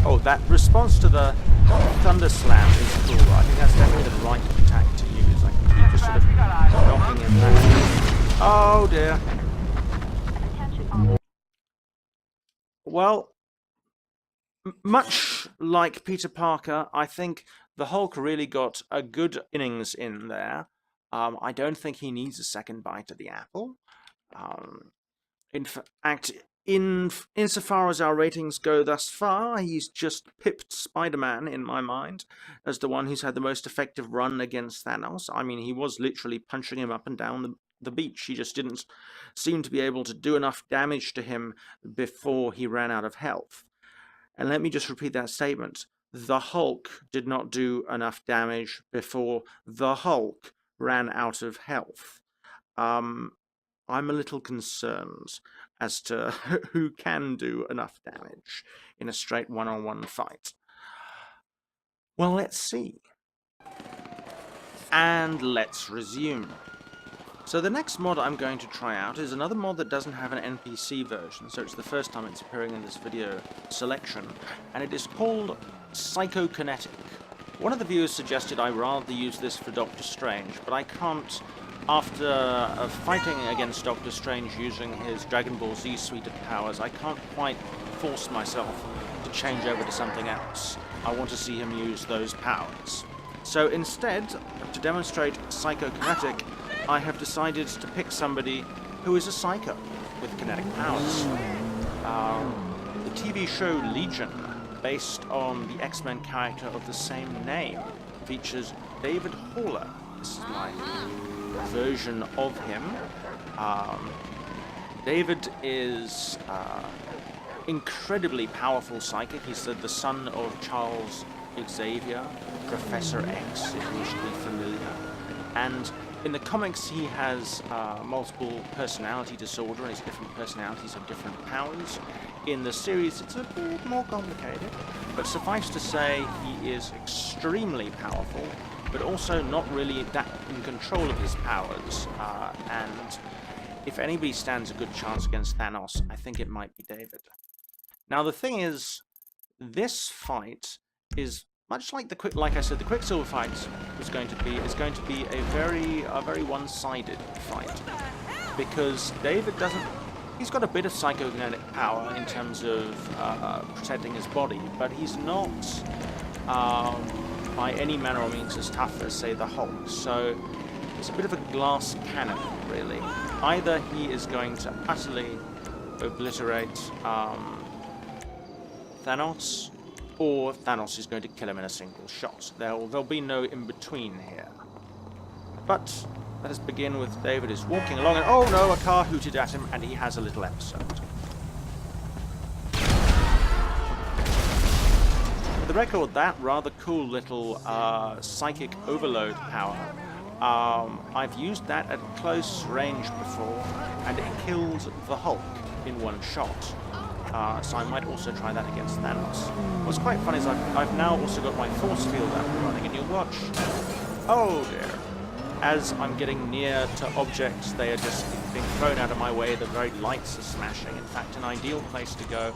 Oh, that response to the Thunder Slam is cool. I think that's definitely the right attack to use. I can keep just sort of knocking him back. Oh dear. Well, much like Peter Parker, I think the Hulk really got a good innings in there. I don't think he needs a second bite of the apple. In fact, insofar as our ratings go thus far, he's just pipped Spider-Man in my mind as the one who's had the most effective run against Thanos. I mean, he was literally punching him up and down the beach. He just didn't seem to be able to do enough damage to him before he ran out of health. And let me just repeat that statement. The Hulk did not do enough damage before the Hulk ran out of health. I'm a little concerned as to who can do enough damage in a straight one-on-one fight. Well, let's see. And let's resume. So the next mod I'm going to try out is another mod that doesn't have an NPC version, so it's the first time it's appearing in this video selection, and it is called Psychokinetic. One of the viewers suggested I rather use this for Doctor Strange, but I can't, after fighting against Doctor Strange using his Dragon Ball Z suite of powers, I can't quite force myself to change over to something else. I want to see him use those powers. So instead, to demonstrate Psychokinetic, I have decided to pick somebody who is a psycho with kinetic powers. The TV show Legion, based on the X-Men character of the same name, features David Haller. This is my version of him. David is incredibly powerful psychic. He's the son of Charles Xavier, Professor X, if you wish to be familiar. And in the comics, he has multiple personality disorder, and his different personalities have different powers. In the series, it's a bit more complicated, but suffice to say, he is extremely powerful, but also not really that in control of his powers. And if anybody stands a good chance against Thanos, I think it might be David. Now, the thing is, this fight is much like like I said, the Quicksilver fight is going to be a very one-sided fight, because David doesn't. He's got a bit of psychokinetic power in terms of protecting his body, but he's not by any manner or means as tough as, say, the Hulk. So it's a bit of a glass cannon, really. Either he is going to utterly obliterate Thanos, or Thanos is going to kill him in a single shot. There'll be no in-between here. But let us begin with David is walking along, and oh no, a car hooted at him, and he has a little episode. For the record, that rather cool little psychic overload power, I've used that at close range before, and it killed the Hulk in one shot. So I might also try that against Thanos. What's quite funny is I've now also got my force field up and running, and you'll watch. Oh dear. As I'm getting near to objects, they are just being thrown out of my way. The very lights are smashing. In fact, an ideal place to go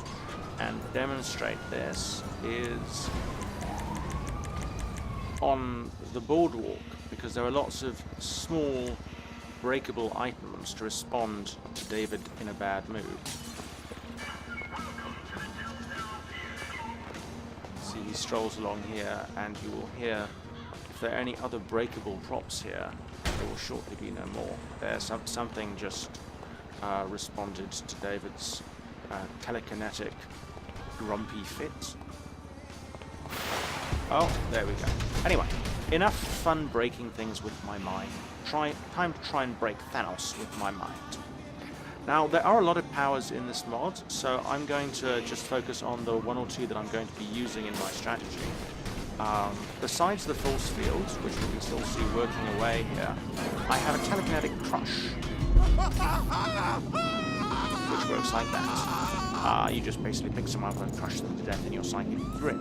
and demonstrate this is on the boardwalk, because there are lots of small breakable items to respond to David in a bad mood. See, he strolls along here, and you will hear, if there are any other breakable props here, there will shortly be no more. There's something just responded to David's telekinetic grumpy fit. Oh, there we go. Anyway, enough fun breaking things with my mind. Time to try and break Thanos with my mind. Now, there are a lot of powers in this mod, so I'm going to just focus on the one or two that I'm going to be using in my strategy. Besides the force fields, which we can still see working away here, I have a telekinetic crush, which works like that. You just basically pick someone up and crush them to death in your psychic grip.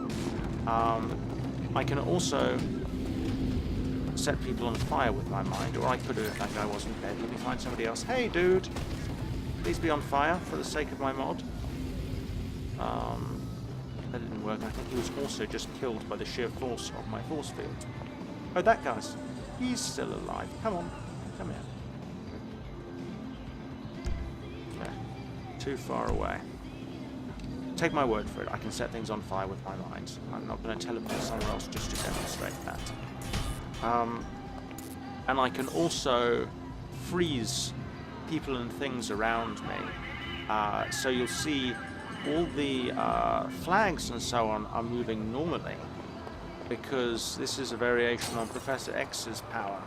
I can also set people on fire with my mind, or I could have, if that guy wasn't dead, let me find somebody else. Hey dude, please be on fire for the sake of my mod. That didn't work. I think he was also just killed by the sheer force of my force field. Oh, that guy's, he's still alive. Come on, come here. Okay, too far away. Take my word for it, I can set things on fire with my mind. I'm not going to teleport somewhere else just to demonstrate that. And I can also freeze people and things around me. So you'll see all the flags and so on are moving normally, because this is a variation on Professor X's power,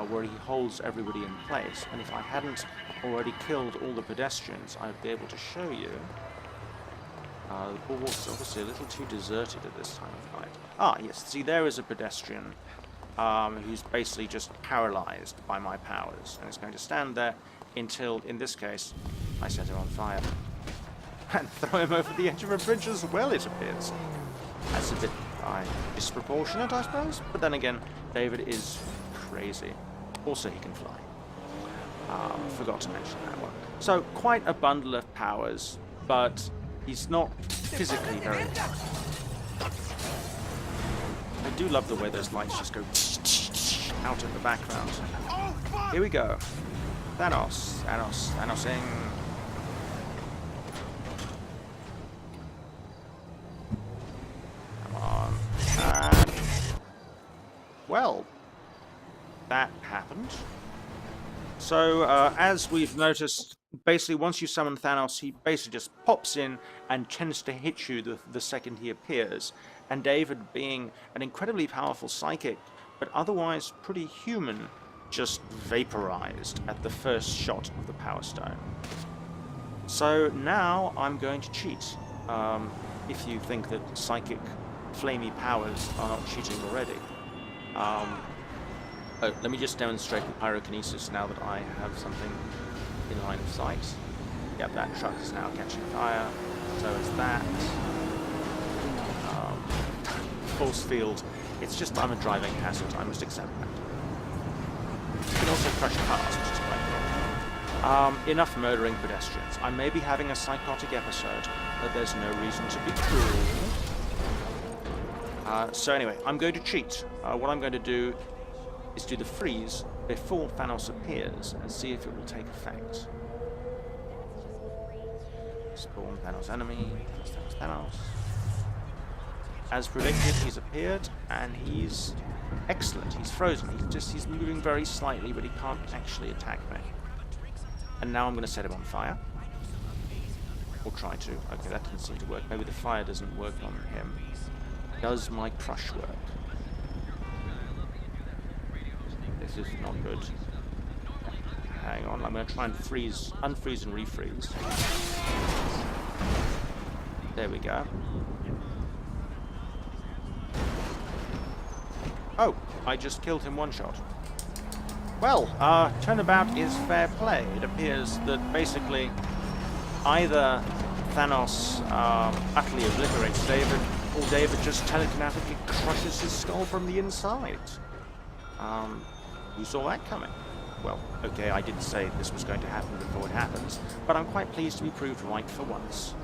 where he holds everybody in place. And if I hadn't already killed all the pedestrians, I'd be able to show you. The boardwalk's obviously a little too deserted at this time of night. Ah, yes, see, there is a pedestrian who's basically just paralyzed by my powers, and it's going to stand there until, in this case, I set him on fire. And throw him over the edge of a bridge as well, it appears. That's a bit disproportionate, I suppose, but then again, David is crazy. Also, he can fly. Forgot to mention that one. So, quite a bundle of powers, but he's not physically very tough. I do love the way those lights just go out in the background. Here we go. Thanosing. Come on. And well, that happened. So, as we've noticed, basically once you summon Thanos, he basically just pops in and tends to hit you the second he appears. And David, being an incredibly powerful psychic, but otherwise pretty human, just vaporized at the first shot of the Power Stone. So now I'm going to cheat. If you think that psychic flamey powers are not cheating already. Let me just demonstrate the pyrokinesis now that I have something in line of sight. Yep, that truck is now catching fire. So is that. Force field. It's just I'm a driving hazard. I must accept that. You can also crush cars, which is quite good. Enough murdering pedestrians. I may be having a psychotic episode, but there's no reason to be cruel. So anyway, I'm going to cheat. What I'm going to do is do the freeze before Thanos appears and see if it will take effect. Spawn Thanos enemy. Thanos. As predicted, he's appeared, and he's excellent. He's frozen. He's moving very slightly, but he can't actually attack me. And now I'm going to set him on fire. Or try to. Okay, that didn't seem to work. Maybe the fire doesn't work on him. Does my crush work? This is not good. Hang on, I'm going to try and unfreeze and refreeze. There we go. Oh, I just killed him one shot. Well, turnabout is fair play. It appears that basically either Thanos utterly obliterates David, or David just telekinetically crushes his skull from the inside. Who saw that coming? Well, okay, I didn't say this was going to happen before it happens, but I'm quite pleased to be proved right for once.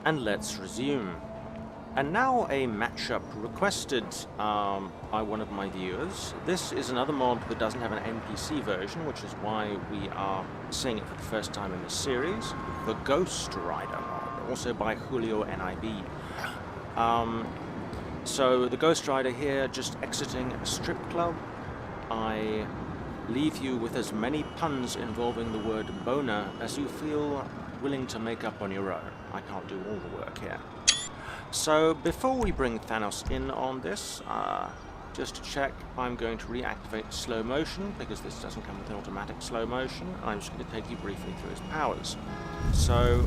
And let's resume. And now a matchup requested by one of my viewers. This is another mod that doesn't have an NPC version, which is why we are seeing it for the first time in this series. The Ghost Rider mod, also by Julio NIB. So the Ghost Rider here, just exiting a strip club. I leave you with as many puns involving the word boner as you feel willing to make up on your own. I can't do all the work here. So before we bring Thanos in on this, just to check, I'm going to reactivate slow motion because this doesn't come with automatic slow motion. I'm just going to take you briefly through his powers. So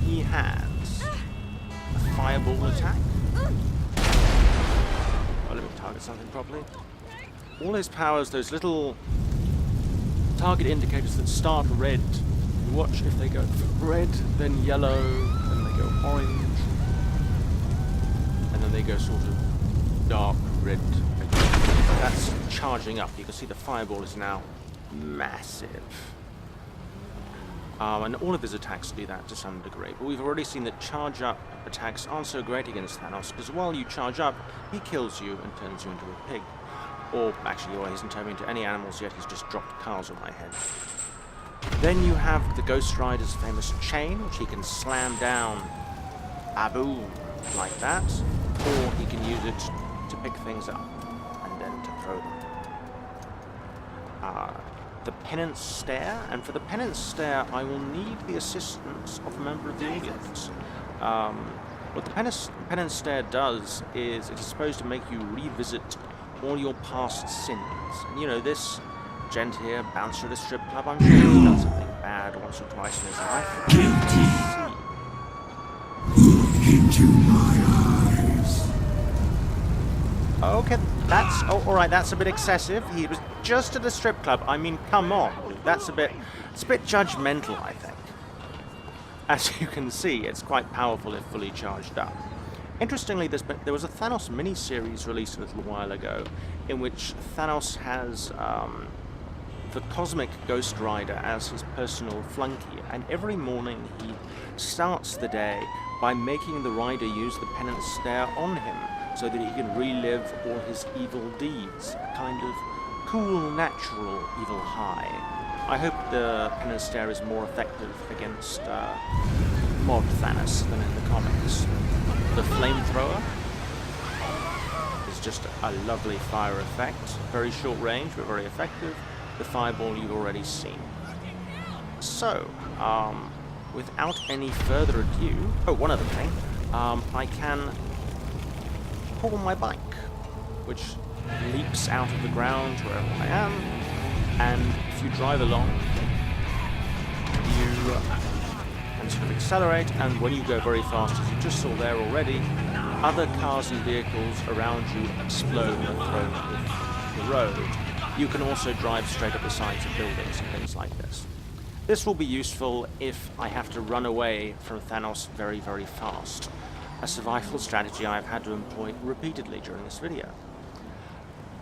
he has a fireball attack. Oh, let me target something properly. All his powers, those little target indicators that start red. You watch if they go red, then yellow, then they go orange. And then they go sort of dark red. That's charging up. You can see the fireball is now massive. And all of his attacks do that to some degree. But we've already seen that charge up attacks aren't so great against Thanos, because while you charge up, he kills you and turns you into a pig. Or actually, he hasn't turned me into any animals yet, he's just dropped cars on my head. Then you have the Ghost Rider's famous chain, which he can slam down, boom, like that. Or he can use it to pick things up, and then to throw them. The penance stare, and for the penance stare, I will need the assistance of a member of the audience. What the penance stare does is it's supposed to make you revisit all your past sins. And you know, this gent here, bouncer at a strip club, I'm sure he's done something bad once or twice in his life. Guilty. Look into my eyes. Okay, that's alright, that's a bit excessive. He was just at a strip club. I mean, come on. It's a bit judgmental, I think. As you can see, it's quite powerful if fully charged up. Interestingly, there was a Thanos mini-series released a little while ago in which Thanos has the Cosmic Ghost Rider as his personal flunky, and every morning he starts the day by making the rider use the penance stare on him so that he can relive all his evil deeds, a kind of cool, natural evil high. I hope the penance stare is more effective against mod Thanos than in the comics. The flamethrower is just a lovely fire effect, very short range but very effective. The fireball you've already seen. So, without any further ado, one other thing, I can pull my bike, which leaps out of the ground wherever I am, and if you drive along, you can sort of accelerate, and when you go very fast, as you just saw there already, other cars and vehicles around you explode and are thrown off the road. You can also drive straight up the sides of buildings and things like this. This will be useful if I have to run away from Thanos very, very fast, a survival strategy I've had to employ repeatedly during this video.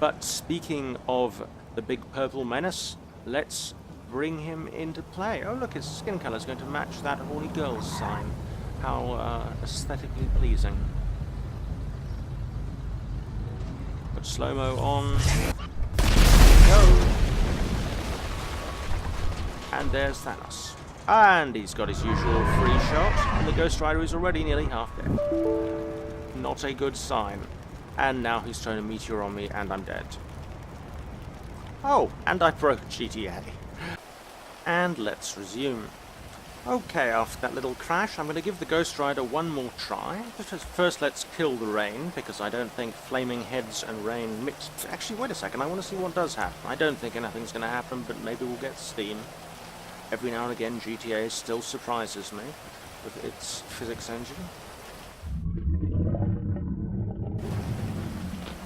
But speaking of the big purple menace, let's bring him into play. Oh look, his skin color is going to match that horny girls sign. How aesthetically pleasing. Put slow-mo on. Go! And there's Thanos. And he's got his usual free shot, and the Ghost Rider is already nearly half dead. Not a good sign. And now he's thrown a meteor on me, and I'm dead. Oh, and I broke GTA. And let's resume. Okay, after that little crash, I'm going to give the Ghost Rider one more try. First, let's kill the rain, because I don't think flaming heads and rain mixed... Actually, wait a second, I want to see what does happen. I don't think anything's going to happen, but maybe we'll get steam. Every now and again, GTA still surprises me with its physics engine.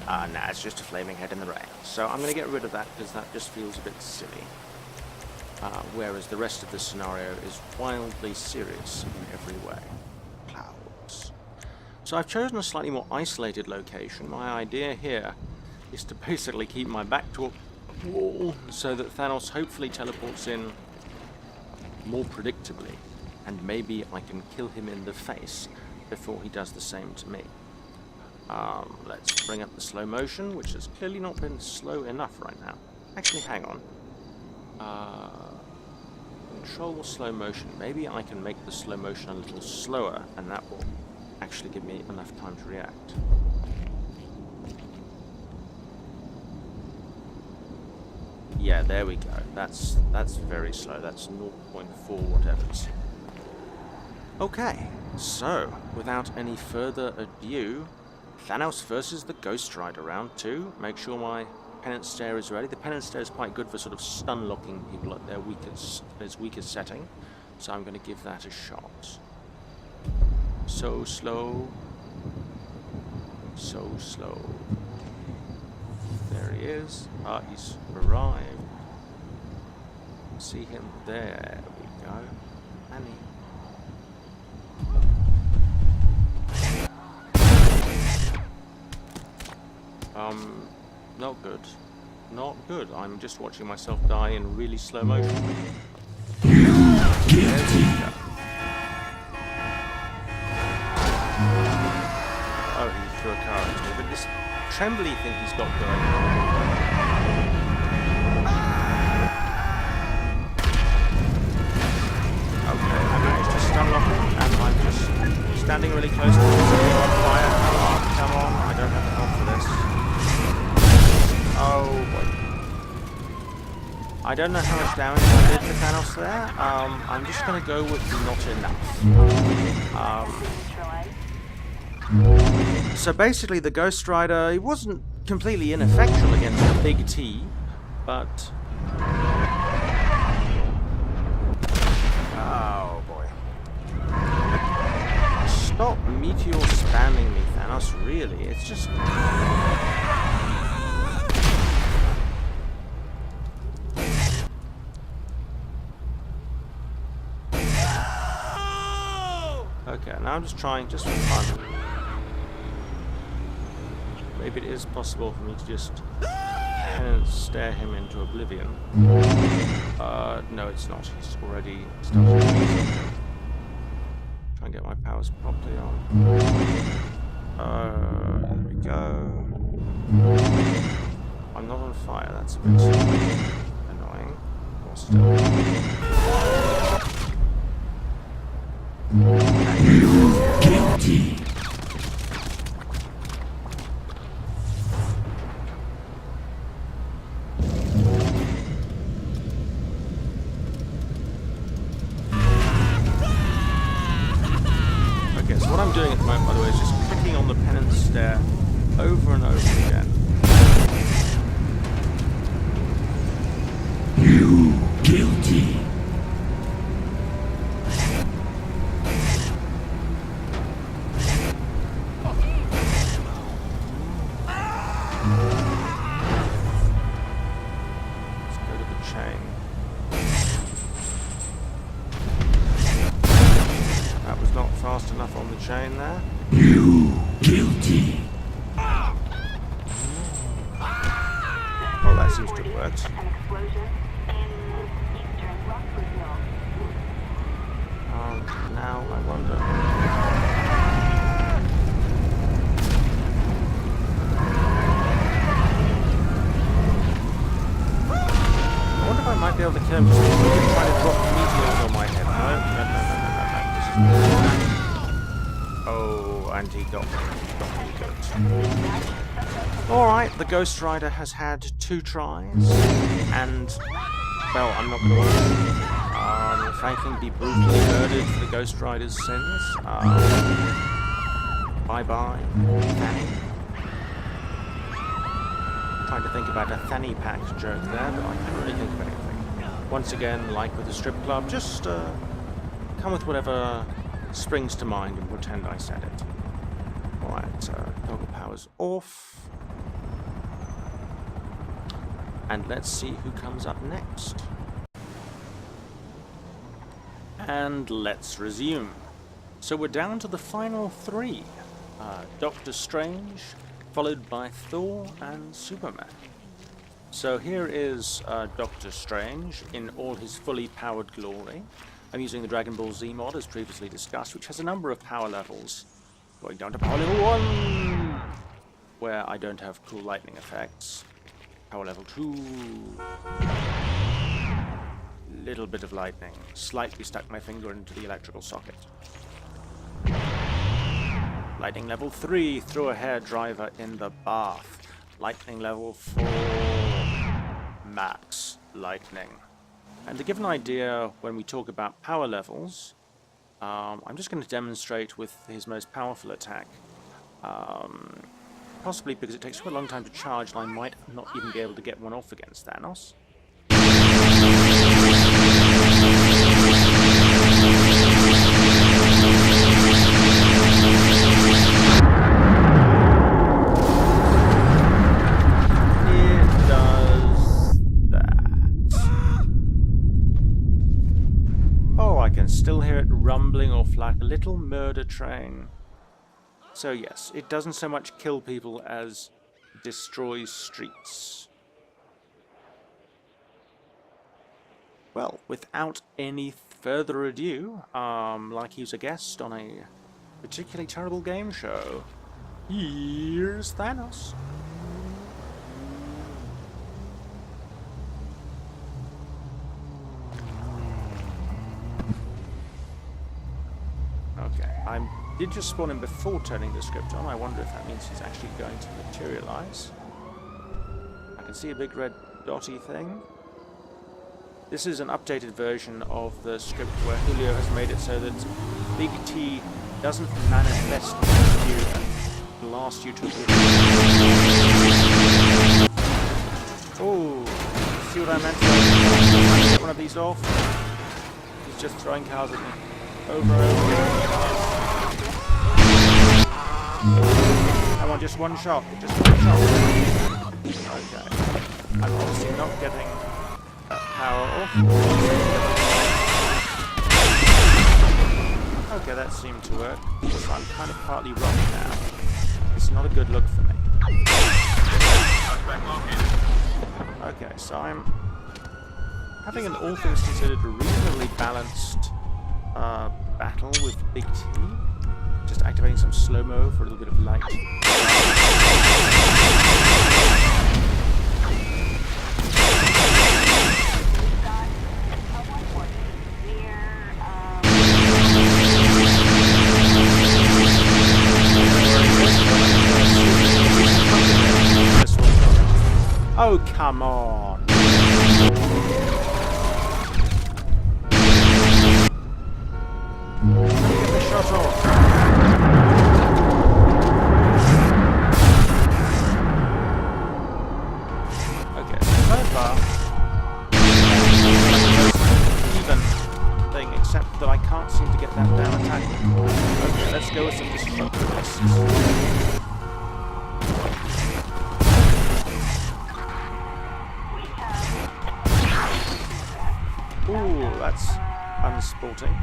Nah, it's just a flaming head in the rain. So I'm going to get rid of that, because that just feels a bit silly. Whereas the rest of the scenario is wildly serious in every way. Clouds. So I've chosen a slightly more isolated location. My idea here is to basically keep my back to a wall so that Thanos hopefully teleports in more predictably, and maybe I can kill him in the face before he does the same to me. Let's bring up the slow motion, which has clearly not been slow enough right now. Actually, hang on. Control slow motion. Maybe I can make the slow motion a little slower, and that will actually give me enough time to react. Yeah, there we go. That's very slow. That's 0.4 whatever. Okay, so without any further ado, Thanos versus the Ghost Rider, round 2. Make sure my penance stare is ready. The penance stare is quite good for sort of stun-locking people at their weakest setting, so I'm going to give that a shot. So slow. So slow. There he is. He's arrived. See him? There we go. Annie. Not good. Not good. I'm just watching myself die in really slow motion. There we go. Oh, he threw a car into me. But this trembly thing he's got going on. Okay, I managed to stun lock him, and I'm just standing really close to him. On fire. Come on, I don't have the help for this. Oh boy. I don't know how much damage I did to Thanos there. I'm just going to go with not enough. So basically the Ghost Rider, he wasn't completely ineffectual against the Big T, but... Oh boy. Stop meteor spamming me, Thanos, really. It's just... Okay, now I'm just trying, just for fun. Maybe it is possible for me to just stare him into oblivion. No, it's not. He's already started. Try and get my powers properly on. There we go. I'm not on fire, that's a bit annoying. Or still. Guilty. Okay, so what What I'm doing at the moment, by the way, is just clicking on the penance stair over and over again. You guilty. Let's go to the chain. That was not fast enough on the chain there. You guilty. Oh, that seems to have worked. An explosion in eastern Rockfordville. Now I wonder. I wonder if I might be able to kill him just try to drop meteors on my head. No. Oh, and he got me good. Alright, the Ghost Rider has had 2 tries, and, well, I'm not going to frankly be brutally murdered for the Ghost Rider's sins. Bye-bye, Fanny. Trying to think about a Fanny Pack joke there, but I can't really think of anything. Once again, like with the strip club, just come with whatever springs to mind and pretend I said it. Alright, toggle power's off. And let's see who comes up next. And let's resume. So we're down to the final 3. Doctor Strange, followed by Thor and Superman. So here is Doctor Strange in all his fully powered glory. I'm using the Dragon Ball Z mod as previously discussed, which has a number of power levels. Going down to power level 1, where I don't have cool lightning effects. Power level 2. Little bit of lightning. Slightly stuck my finger into the electrical socket. Lightning level 3. Threw a hairdriver in the bath. Lightning level 4. Max lightning. And to give an idea when we talk about power levels, I'm just going to demonstrate with his most powerful attack. Possibly because it takes quite a long time to charge and I might not even be able to get one off against Thanos. It does that. Oh, I can still hear it rumbling off like a little murder train. So yes, it doesn't so much kill people as destroys streets. Well, without any further ado, like he was a guest on a particularly terrible game show, here's Thanos. Okay, I did just spawn him before turning the script on. I wonder if that means he's actually going to materialize. I can see a big red dotty thing. This is an updated version of the script where Julio has made it so that Big T doesn't manifest you and blast you to oblivion. Oh, see what I meant? Trying to get one of these off. He's just throwing cows at me. Over and over again. I want just one shot. Just one shot. Okay. I'm obviously not getting that power off. Okay, that seemed to work. So I'm kind of partly wrong now. It's not a good look for me. Okay, so I'm having an all things considered reasonably balanced battle with Big T. Just activating some slow-mo for a little bit of light. Oh, come on! Let me get the shot off. that I can't seem to get that damn attack. Okay, let's go with some destructionists. Ooh, that's unsporting.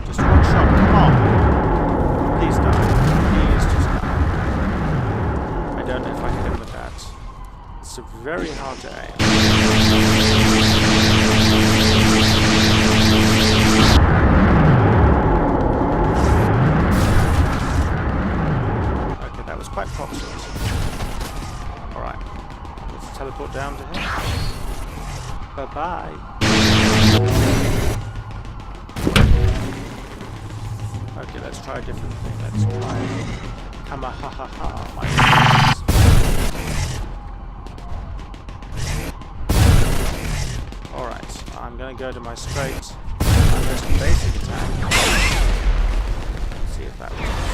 Just one shot, come on! Please die. Please just die. I don't know if I can hit him with that. It's very hard to aim. Quite proximate. Alright. Let's teleport down to him. Bye-bye. Okay, let's try a different thing. Let's try Kamahaha, my friends. Alright, I'm gonna go to my straight, my most basic attack. Let's see if that works.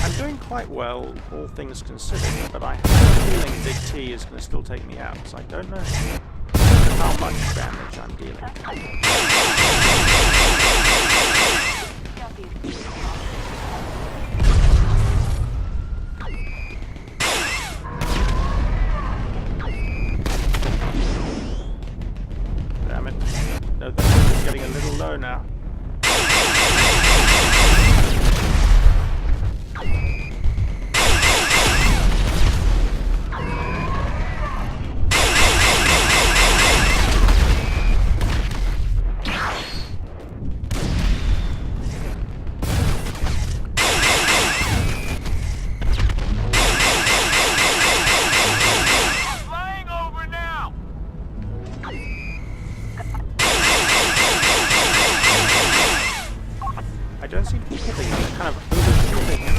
I'm doing quite well, all things considered, but I have a feeling Big T is going to still take me out, so I don't know how much damage I'm dealing. Damn it. No, that's getting a little low now. I don't seem to be hitting him, they're kind of overshooting him.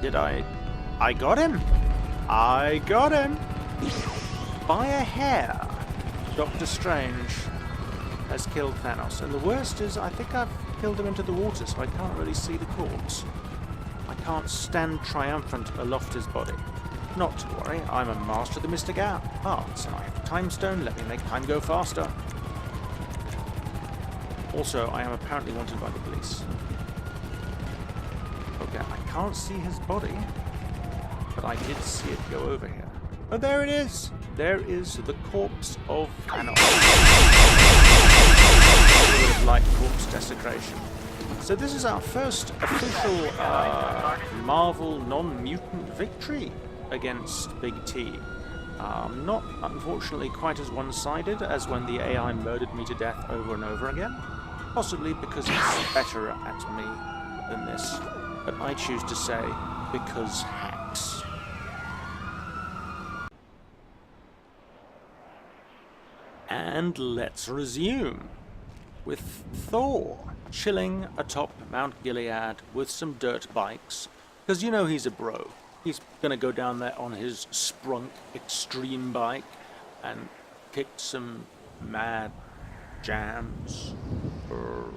Did I got him! I got him! By a hair, Doctor Strange has killed Thanos. And the worst is, I think I've killed him into the water, so I can't really see the corpse. I can't stand triumphant aloft his body. Not to worry, I'm a master of the mystic arts, and I have a time stone, let me make time go faster. Also, I am apparently wanted by the police. Okay, I can't see his body, but I did see it go over here. Oh, there it is! There is the corpse of Thanos. A bit of light corpse desecration. So this is our first official Marvel non-mutant victory against Big T. Not, unfortunately, quite as one-sided as when the AI murdered me to death over and over again. Possibly because it's better at me than this. But I choose to say, because hacks. And let's resume with Thor chilling atop Mount Gilead with some dirt bikes. Because you know he's a bro. He's gonna go down there on his Sprunk extreme bike and kick some mad jams or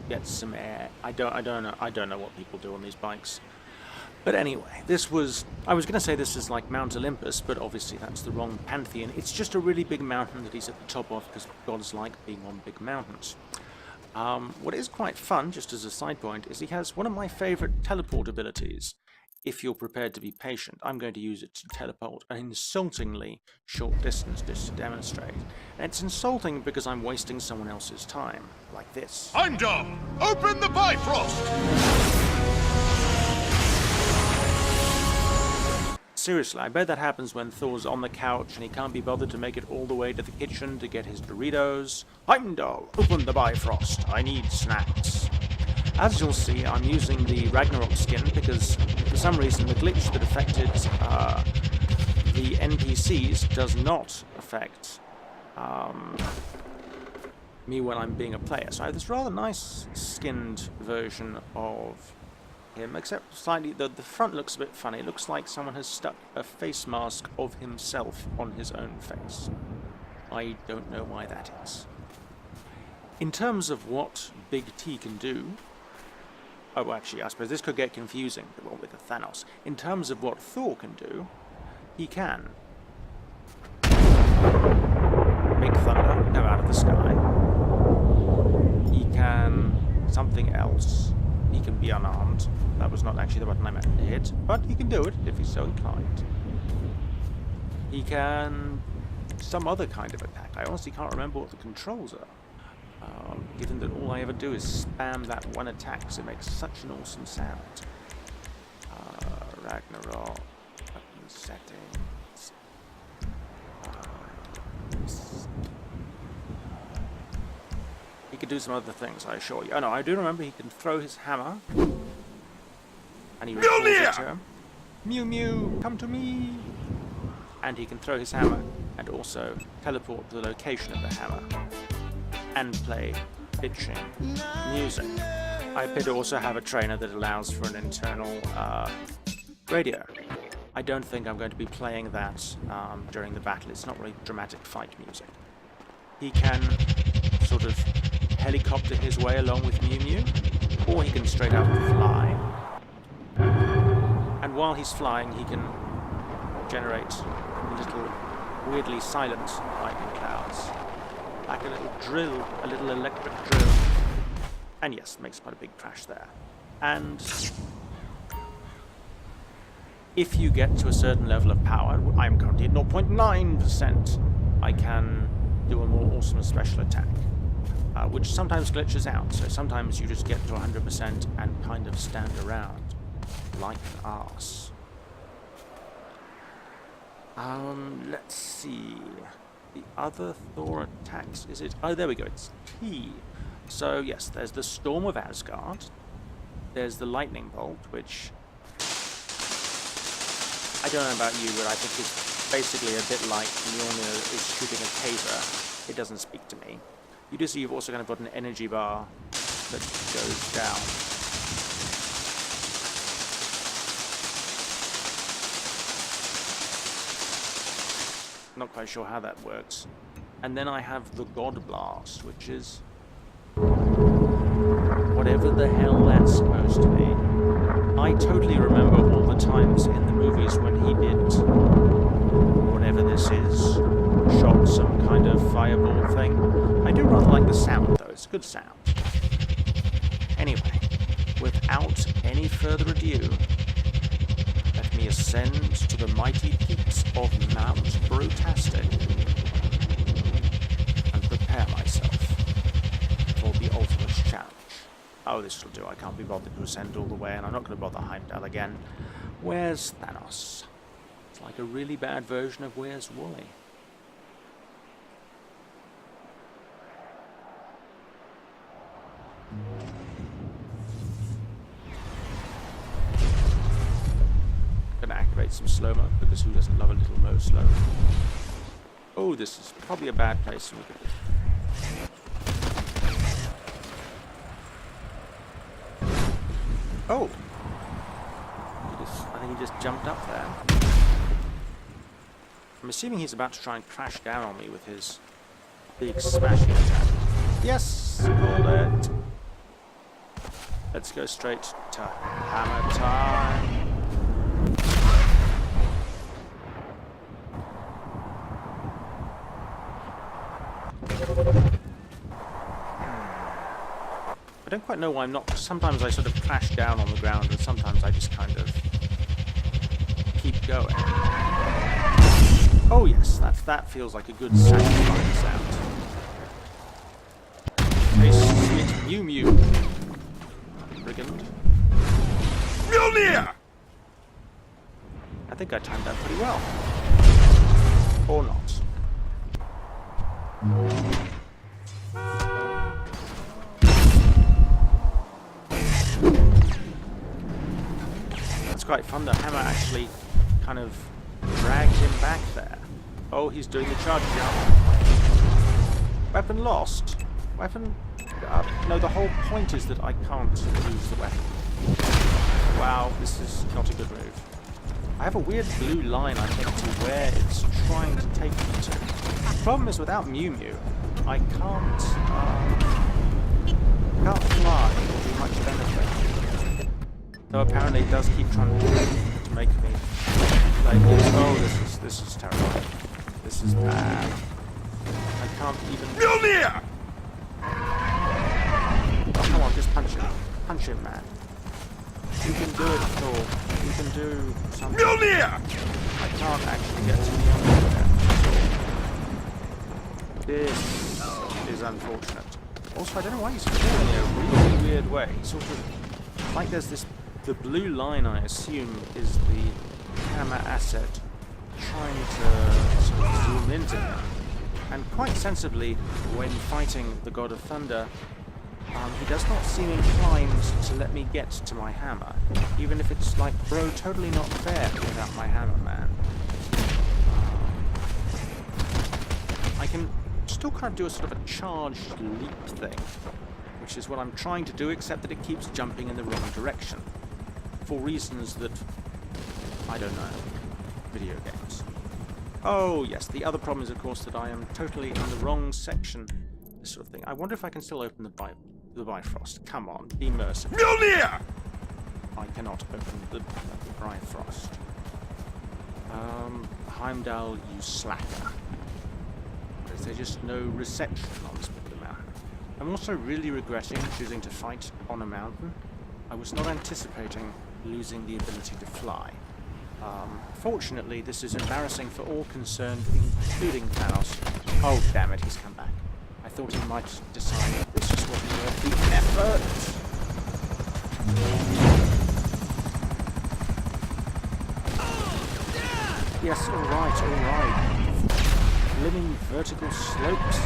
get some air. I don't know what people do on these bikes. But anyway, I was gonna say this is like Mount Olympus, but obviously that's the wrong pantheon. It's just a really big mountain that he's at the top of because gods like being on big mountains. What is quite fun, just as a side point, is he has one of my favorite teleport abilities. If you're prepared to be patient, I'm going to use it to teleport an insultingly short distance just to demonstrate. And it's insulting because I'm wasting someone else's time, like this. Heimdall, open the Bifrost! Seriously, I bet that happens when Thor's on the couch and he can't be bothered to make it all the way to the kitchen to get his Doritos. Heimdall, open the Bifrost. I need snacks. As you'll see, I'm using the Ragnarok skin because, for some reason, the glitch that affected the NPCs does not affect me when I'm being a player. So I have this rather nice skinned version of him, except slightly, the front looks a bit funny. It looks like someone has stuck a face mask of himself on his own face. I don't know why that is. In terms of what Big T can do, oh, actually, I suppose this could get confusing with the Thanos. In terms of what Thor can do, he can make thunder come out of the sky. He can something else. He can be unarmed. That was not actually the button I meant to hit, but he can do it if he's so inclined. He can some other kind of attack. I honestly can't remember what the controls are. Given that all I ever do is spam that one attack because it makes such an awesome sound. Ragnarok, button settings. He could do some other things, I assure you. Oh no, I do remember he can throw his hammer. And he recalls it to him. Mew Mew, come to me! And he can throw his hammer and also teleport to the location of the hammer. And play pitching music. I appear to also have a trainer that allows for an internal radio. I don't think I'm going to be playing that during the battle. It's not really dramatic fight music. He can sort of helicopter his way along with Mew Mew, or he can straight out fly. And while he's flying, he can generate little weirdly silent lightning clouds. Like a little drill, a little electric drill. And yes, makes quite a big crash there. And if you get to a certain level of power, I'm currently at 0.9%, I can do a more awesome special attack, which sometimes glitches out. So sometimes you just get to 100% and kind of stand around like an arse. Let's see. The other Thor attacks, is it? Oh, there we go, it's T. So, yes, there's the Storm of Asgard. There's the Lightning Bolt, which I don't know about you, but I think it's basically a bit like Mjolnir is shooting a taser. It doesn't speak to me. You do see you've also kind of got an energy bar that goes down. Not quite sure how that works. And then I have the God Blast, which is whatever the hell that's supposed to be. I totally remember all the times in the movies when he did whatever this is, shot some kind of fireball thing. I do rather like the sound though, it's a good sound. Anyway, without any further ado, let me ascend to the mighty peaks of Mount Brotastic and prepare myself for the ultimate challenge. Oh, this will do. I can't be bothered to ascend all the way, and I'm not going to bother Heimdall again. Where's Thanos? It's like a really bad version of Where's Wally? Gonna activate some slow-mo, because who doesn't love a little mo slow? Oh, this is probably a bad place for me to be. Oh! I think he just jumped up there. I'm assuming he's about to try and crash down on me with his big smashing attack. Yes! Called it! Let's go straight to hammer time. I don't quite know why I'm not. Sometimes I sort of crash down on the ground, and sometimes I just kind of keep going. Oh yes, that feels like a good satisfying sound. Taste sweet Mew Mew, brigand. Mjolnir! I think I timed that pretty well, or not. Quite fun. The hammer actually kind of dragged him back there. Oh, he's doing the charge jump. Weapon lost. weapon? No, the whole point is that I can't use the weapon. Wow, this is not a good move. I have a weird blue line, I think, to where it's trying to take me to. The problem is, without Mew Mew, I can't fly or do much benefit. Though apparently it does keep trying to make me like, oh, this is terrible. This is bad. I can't even... Mjolnir! Oh, come on, just punch him. Punch him, man. You can do it, Thor. You can do something. Mjolnir! I can't actually get to Mjolnir. This is unfortunate. Also, I don't know why he's falling in a really weird way. Sort of like there's this... The blue line, I assume, is the hammer asset trying to sort of zoom into him. And quite sensibly, when fighting the God of Thunder, he does not seem inclined to let me get to my hammer, even if it's like, bro, totally not fair without my hammer, man. I can still kind of do a sort of a charged leap thing, which is what I'm trying to do, except that it keeps jumping in the wrong direction. For reasons that, I don't know, video games. Oh yes, the other problem is of course that I am totally in the wrong section, this sort of thing. I wonder if I can still open the Bifrost. Come on, be merciful. Mjolnir! I cannot open the Bifrost. Heimdall, you slacker. Is there just no reception on this bit of the mountain? I'm also really regretting choosing to fight on a mountain. I was not anticipating losing the ability to fly. Fortunately, this is embarrassing for all concerned, including Thanos. Oh, damn it, he's come back. I thought he might decide this just wasn't worth the effort. Yes, alright. Living vertical slopes.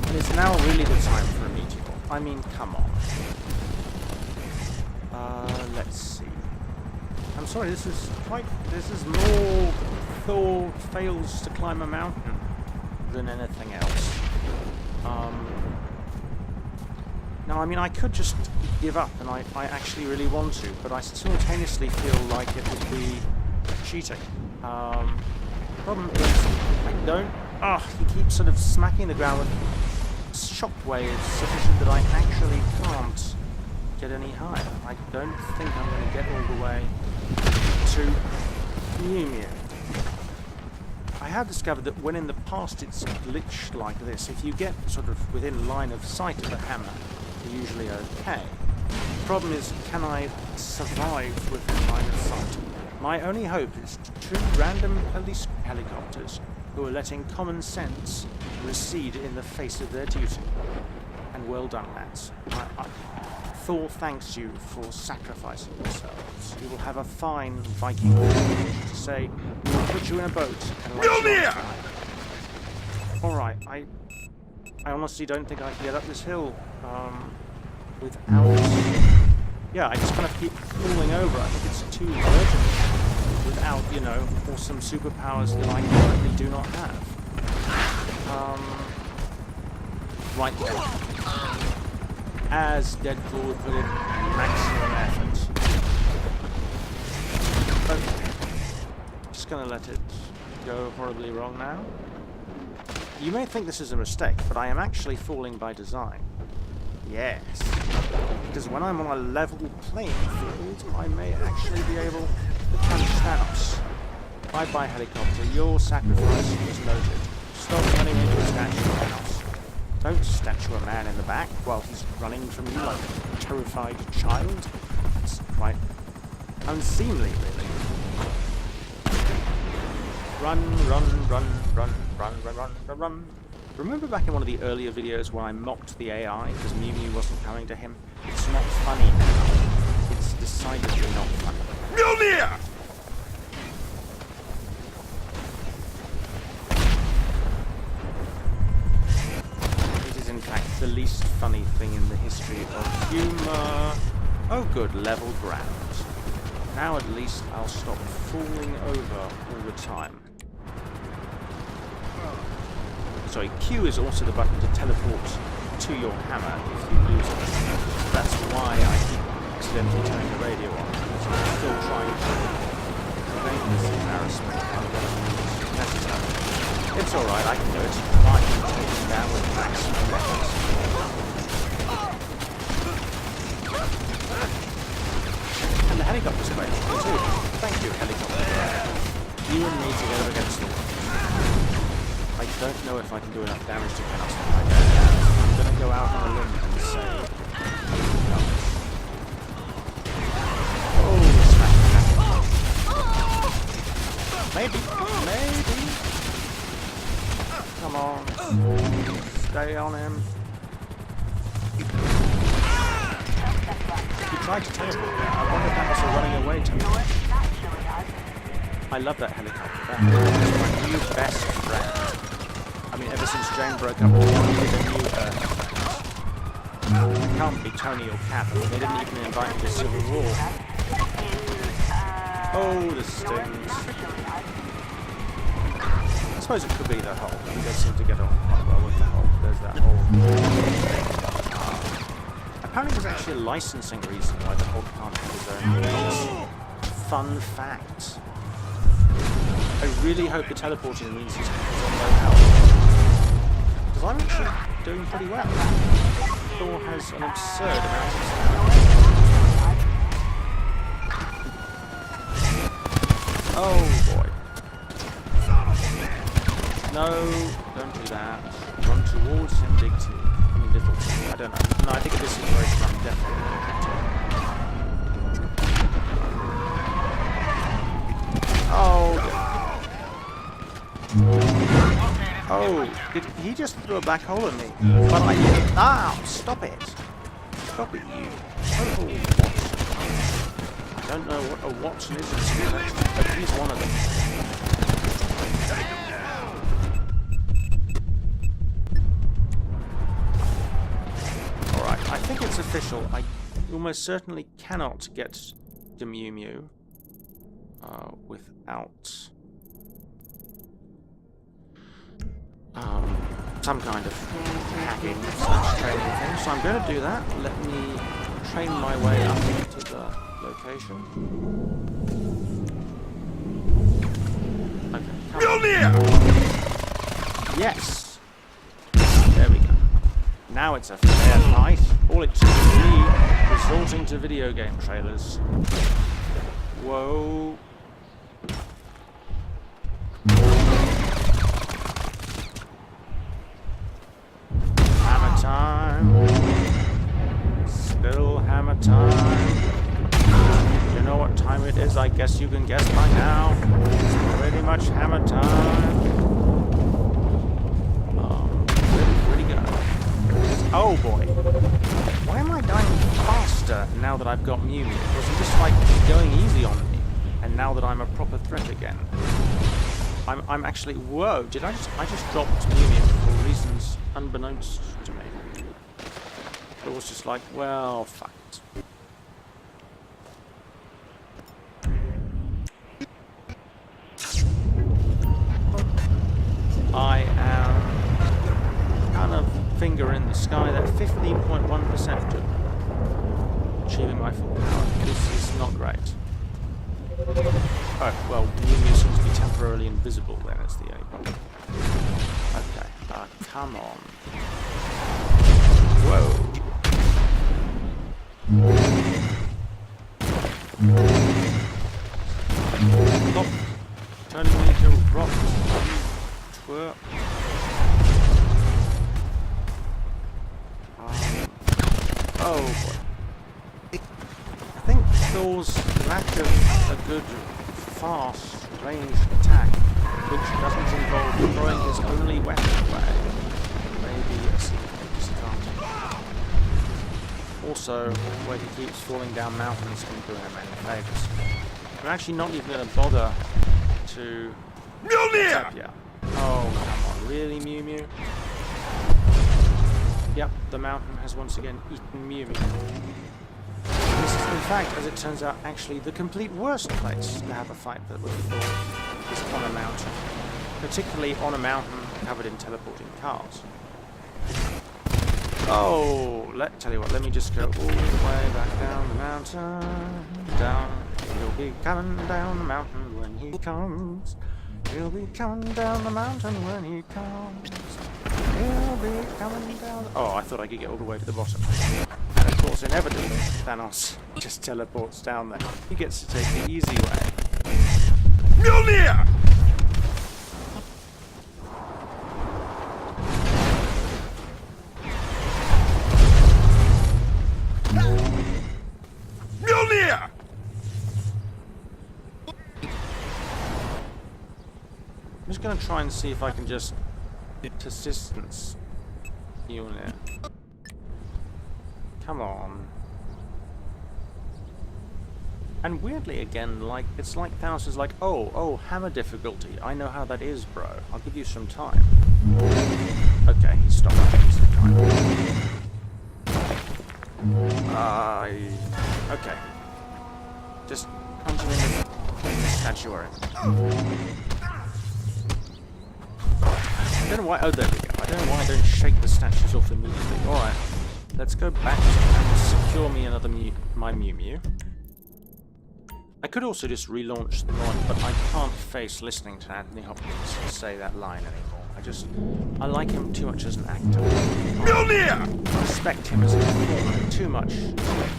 And it's now really the time for a meteor. I mean, come on. Let's see. I'm sorry, this is more Thor fails to climb a mountain than anything else. Now, I mean, I could just give up, and I actually really want to, but I simultaneously feel like it would be cheating. Problem is, I don't... he keeps sort of smacking the ground with shockwaves sufficient that I actually can't get any higher. I don't think I'm going to get all the way to Mew Mew. I have discovered that when in the past it's glitched like this, if you get sort of within line of sight of the hammer, you're usually okay. The problem is, can I survive within line of sight? My only hope is two random police helicopters who are letting common sense recede in the face of their duty. And well done, lads. Thor thanks you for sacrificing yourselves. You will have a fine Viking to say, we will put you in a boat and let you on. Alright, I honestly don't think I can get up this hill without... Yeah, I just kind of keep falling over. I think it's too urgent without, you know, awesome superpowers that I currently do not have. Right there. As Deadpool would put it, maximum effort. Okay. Just gonna let it go horribly wrong now. You may think this is a mistake, but I am actually falling by design. Yes. Because when I'm on a level playing field, I may actually be able to punch Thanos. Bye-bye, helicopter. Your sacrifice is noted. Stop running into a statue, Thanos. Don't statue a man in the back while he's running from you like a terrified child. It's quite unseemly, really. Run. Remember back in one of the earlier videos where I mocked the AI because Mew Mew wasn't coming to him? It's not funny now. It's decidedly not funny. Mjolnir! In fact, the least funny thing in the history of humor. Oh good, level ground. Now at least I'll stop falling over all the time. Sorry, Q is also the button to teleport to your hammer if you lose it. That's why I keep accidentally turning the radio on. So I'm still trying to prevent this embarrassment by one of these competitor. It's alright, I can do it. I can take him down with maximum effort. And the helicopter's great too. Thank you, helicopter. You and me together against the world. I don't know if I can do enough damage to Thanos to fight that. I'm gonna go out on a limb and say... No. Oh, smack. Maybe. Come on. Stay on him. He tried to teleport there. I wonder if Thanos are running away to me. I love that helicopter. That is my new best friend. I mean, ever since Jane broke up with me, I needed a new Earth. It can't be Tony or Cap. I mean, they didn't even invite me to Civil War. Oh, this stings. I suppose it could be the Hulk. He does seem to get on quite well with the Hulk. There's that whole... Apparently there's actually a licensing reason why the Hulk can't have his own movies. Fun fact. I really hope the teleporting means he's on low health. Because I'm actually doing pretty well. Thor has an absurd amount of stamina. Oh boy. No, don't do that. Run towards him, big T. I mean, little T. I don't know. No, I think this is very strong, definitely. Oh, oh, did he just threw a black hole at me? But I didn't. Ah, stop it. Stop it, you. Oh, Watson. I don't know what a Watson is in spirit, but he's one of them. Alright, I think it's official. I almost certainly cannot get to Mew Mew without some kind of hacking / training thing. So I'm going to do that. Let me train my way up to the location. Okay, come on. Yes! There we go. Now it's a fair fight. All it took was me resorting to video game trailers. Whoa. Hammer time. Still hammer time. You know what time it is? I guess you can guess by now. It's pretty much hammer time. Where did he go? Oh boy. Why am I dying faster now that I've got Mew Mew? Was he just like going easy on me? And now that I'm a proper threat again. I'm actually... Whoa, did I just dropped Mew Mew for reasons unbeknownst to me. It was just like, well, fuck it. I am kind of finger in the sky there, 15.1% to achieving my full power. This is not great. Oh, well, Mew Mew seems to be temporarily invisible then, as the aim. Okay, come on. Whoa. Stop turning me into a rock, twerp. Oh boy. I think Thor's lack of a good, fast, ranged attack, which doesn't involve throwing his only weapon away, maybe a significant disadvantage. Also, where he keeps falling down mountains can do him any favours. I'm actually not even going to bother to attack you. Oh, come on, really, Mew Mew? Yep, the mountain has once again eaten Mew Mew. This is, in fact, as it turns out, actually the complete worst place to have a fight that would be thought is on a mountain. Particularly on a mountain covered in teleporting cars. Oh, tell you what, let me just go all the way back down the mountain. Down. He'll be coming down the mountain when he comes. He'll be coming down the mountain when he comes. He'll be coming down. Oh, I thought I could get all the way to the bottom. And of course, inevitably, Thanos just teleports down there. He gets to take the easy way. Mjolnir! Mjolnir! I'm just going to try and see if I can just persistence unit. Come on. And weirdly again, like it's like Thanos is like, oh, hammer difficulty. I know how that is, bro. I'll give you some time. Okay, he stopped taking some time. Okay. Just punch him in the statuary. I don't know why. Oh, there we go. I don't know why I don't shake the statues off immediately. Alright. Let's go back and secure me another my Mew Mew. I could also just relaunch the line, but I can't face listening to Anthony Hopkins say that line anymore. I like him too much as an actor. Mjolnir! I respect him as a performer too much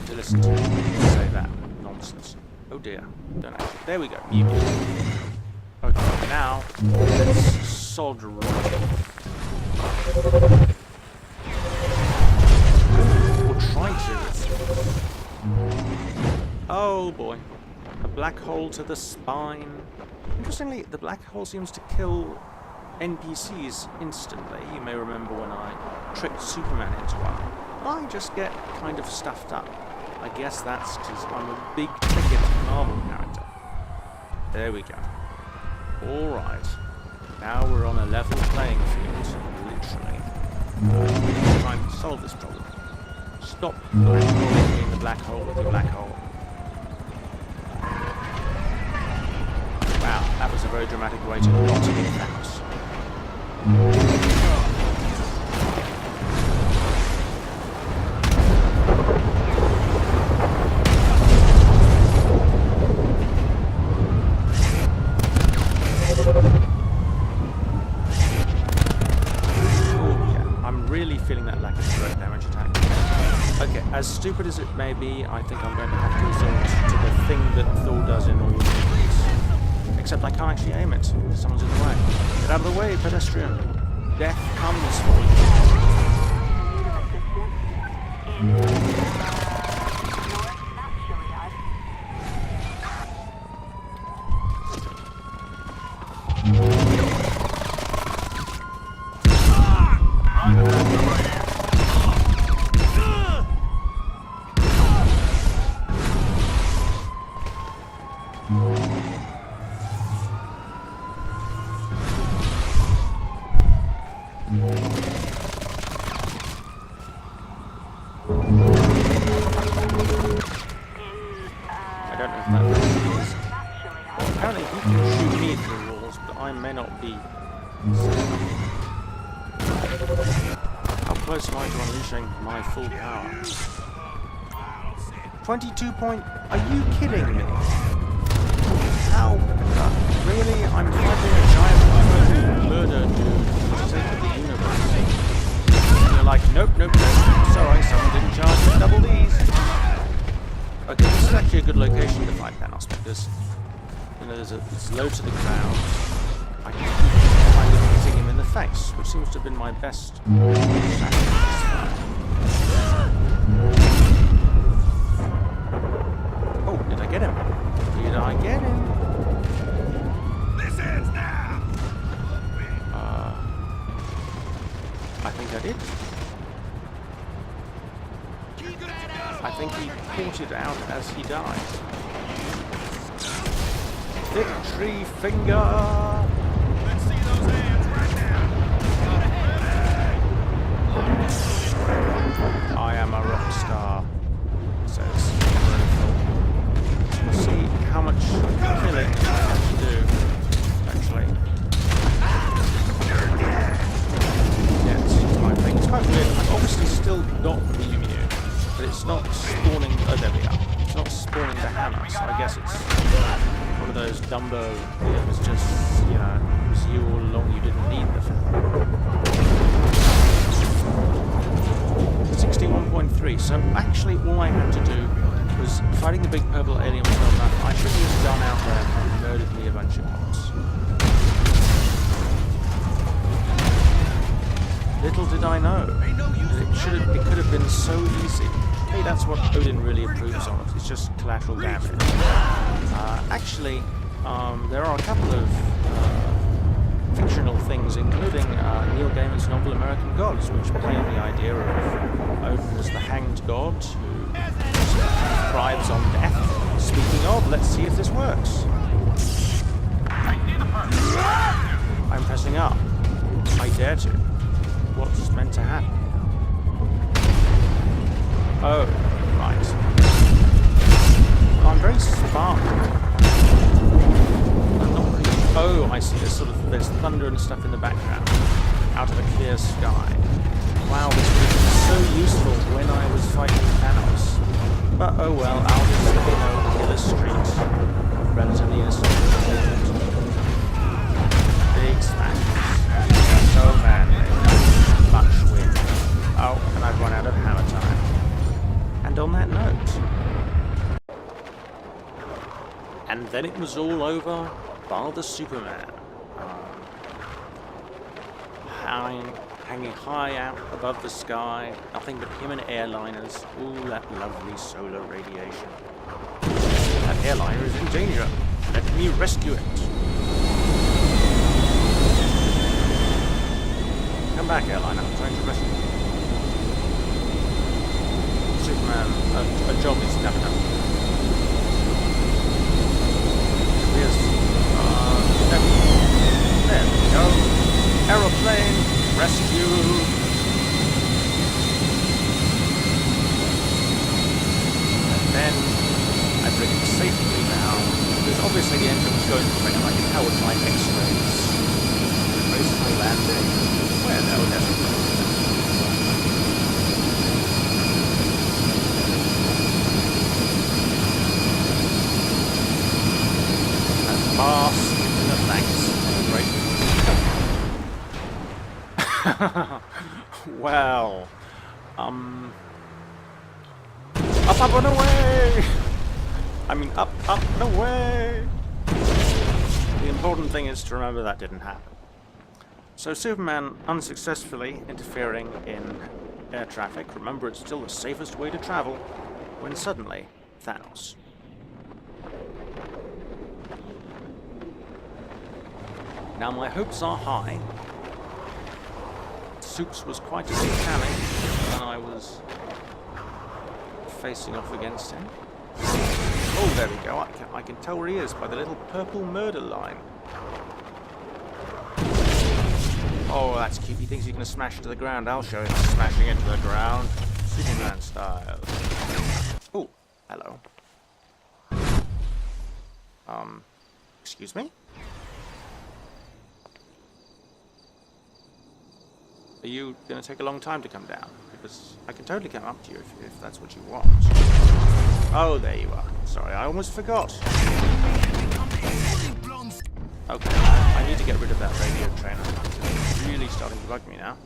to listen to him say that nonsense. Oh dear. Don't actually. There we go. Mew Mew. Okay, now let's sod roll. Or try to. Oh boy. A black hole to the spine. Interestingly, the black hole seems to kill NPCs instantly. You may remember when I tricked Superman into one. I just get kind of stuffed up. I guess that's because I'm a big ticket Marvel character. There we go. Alright. Now we're on a level playing field, literally. Trying to solve this problem. Stop black holing in the black hole with your black hole. Wow, that was a very dramatic way to not hit Thanos. Feeling that lack of direct damage attack. Okay, as stupid as it may be, I think I'm going to have to resort to the thing that Thor does in all movies. Except I can't actually aim it. Someone's in the way. Get out of the way, pedestrian. Death comes for my full power. 22 point... Are you kidding me? How? Really? I'm fighting a giant murder dude for the sake of the universe. And you're like, nope. Sorry, someone didn't charge me double D's. Okay, this is actually a good location to fight Thanos because, you know, it's low to the ground. I can keep kind of hitting him in the face, which seems to have been my best strategy. Oh, did I get him? Did I get him? This ends now! I think I did. I think he ported out as he died. Victory finger! Let's see those hands right now! I am a rock star, says Thor. We'll see how much killing I have to do, actually. Yeah, it seems my thing. It's quite weird. I'm obviously still it's not spawning. Oh, there we are. It's not spawning the hammer, so I guess it's one of those Dumbo. It was just, you know, it was you all along. You didn't need the hammer. 61.3. So actually, all I had to do was fighting the big purple alien was not enough. I should have just gone out there and murdered me a bunch of cops. Little did I know that it could have been so easy. Hey, that's what Odin really approves of. It's just collateral damage. Actually, there are a couple of fictional things, including Neil Gaiman's novel American Gods, which play on the idea of Odin as the hanged god who thrives on death. Speaking of, let's see if this works. I'm pressing up. I dare to. What's meant to happen? Oh, right. I'm very spark. I'm not really... Oh, I see. There's thunder and stuff in the background, out of a clear sky. Wow, this would have been so useful when I was fighting Thanos. But oh well, I'll just, you know, illustrate relatively innocent. Big smashes. So manly. Much wind. Oh, and I've run out of hammer time. And on that note... And then it was all over, bar the Superman. Hanging high out above the sky, nothing but him and airliners. Ooh, that lovely solar radiation. That airliner is in danger. Let me rescue it. Come back, airliner. I'm trying to rescue you. Superman, a job is coming up. There we go. Aeroplane rescue. And then I bring it safely down. Because obviously the engine was going to bring it like a powered by X-rays. Gracefully landing. Where no, there's a bask in the thanks. Great. Well, up and away! I mean, up and away! The important thing is to remember that didn't happen. So Superman unsuccessfully interfering in air traffic. Remember, it's still the safest way to travel. When suddenly, Thanos. Now my hopes are high. Supes was quite a big challenge when I was facing off against him. Oh, there we go. I can tell where he is by the little purple murder line. Oh, that's cute. He thinks he can smash into the ground. I'll show him smashing into the ground. Superman style. Oh, hello. Excuse me? Are you going to take a long time to come down? Because I can totally come up to you if that's what you want. Oh, there you are. Sorry, I almost forgot. Okay, I need to get rid of that radio trainer. It's really starting to bug me now.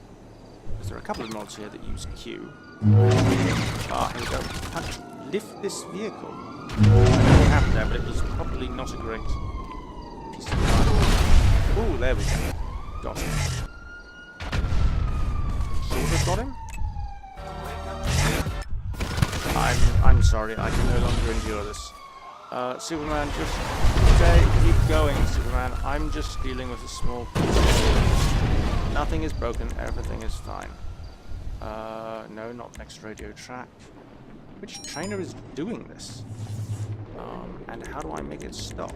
Because there are a couple of mods here that use Q. Ah, here we go. Punch. Lift this vehicle. I don't know what happened there, but it was probably not a great piece of art. Ooh, there we go. Got him. Got him? I'm sorry, I can no longer endure this. Superman, just keep going, Superman. I'm just dealing with a small problem. Nothing is broken, everything is fine. No, not next radio track. Which trainer is doing this? And how do I make it stop?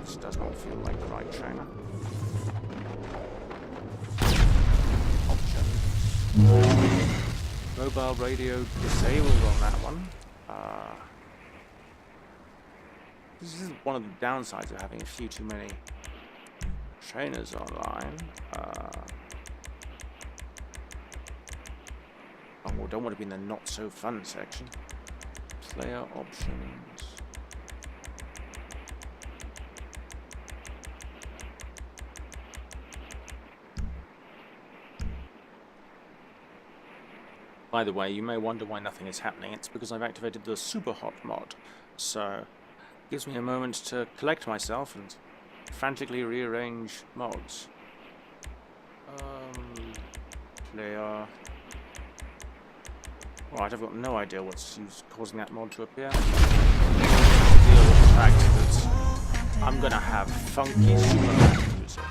This does not feel like the right trainer. Mobile radio disabled on that one. This is one of the downsides of having a few too many trainers online. Oh Oh, don't want to be in the not so fun section. Player options. By the way, you may wonder why nothing is happening. It's because I've activated the Super Hot mod. So, it gives me a moment to collect myself and frantically rearrange mods. Player. Right, I've got no idea what's causing that mod to appear. Deal with the fact that I'm gonna have funky Superman music.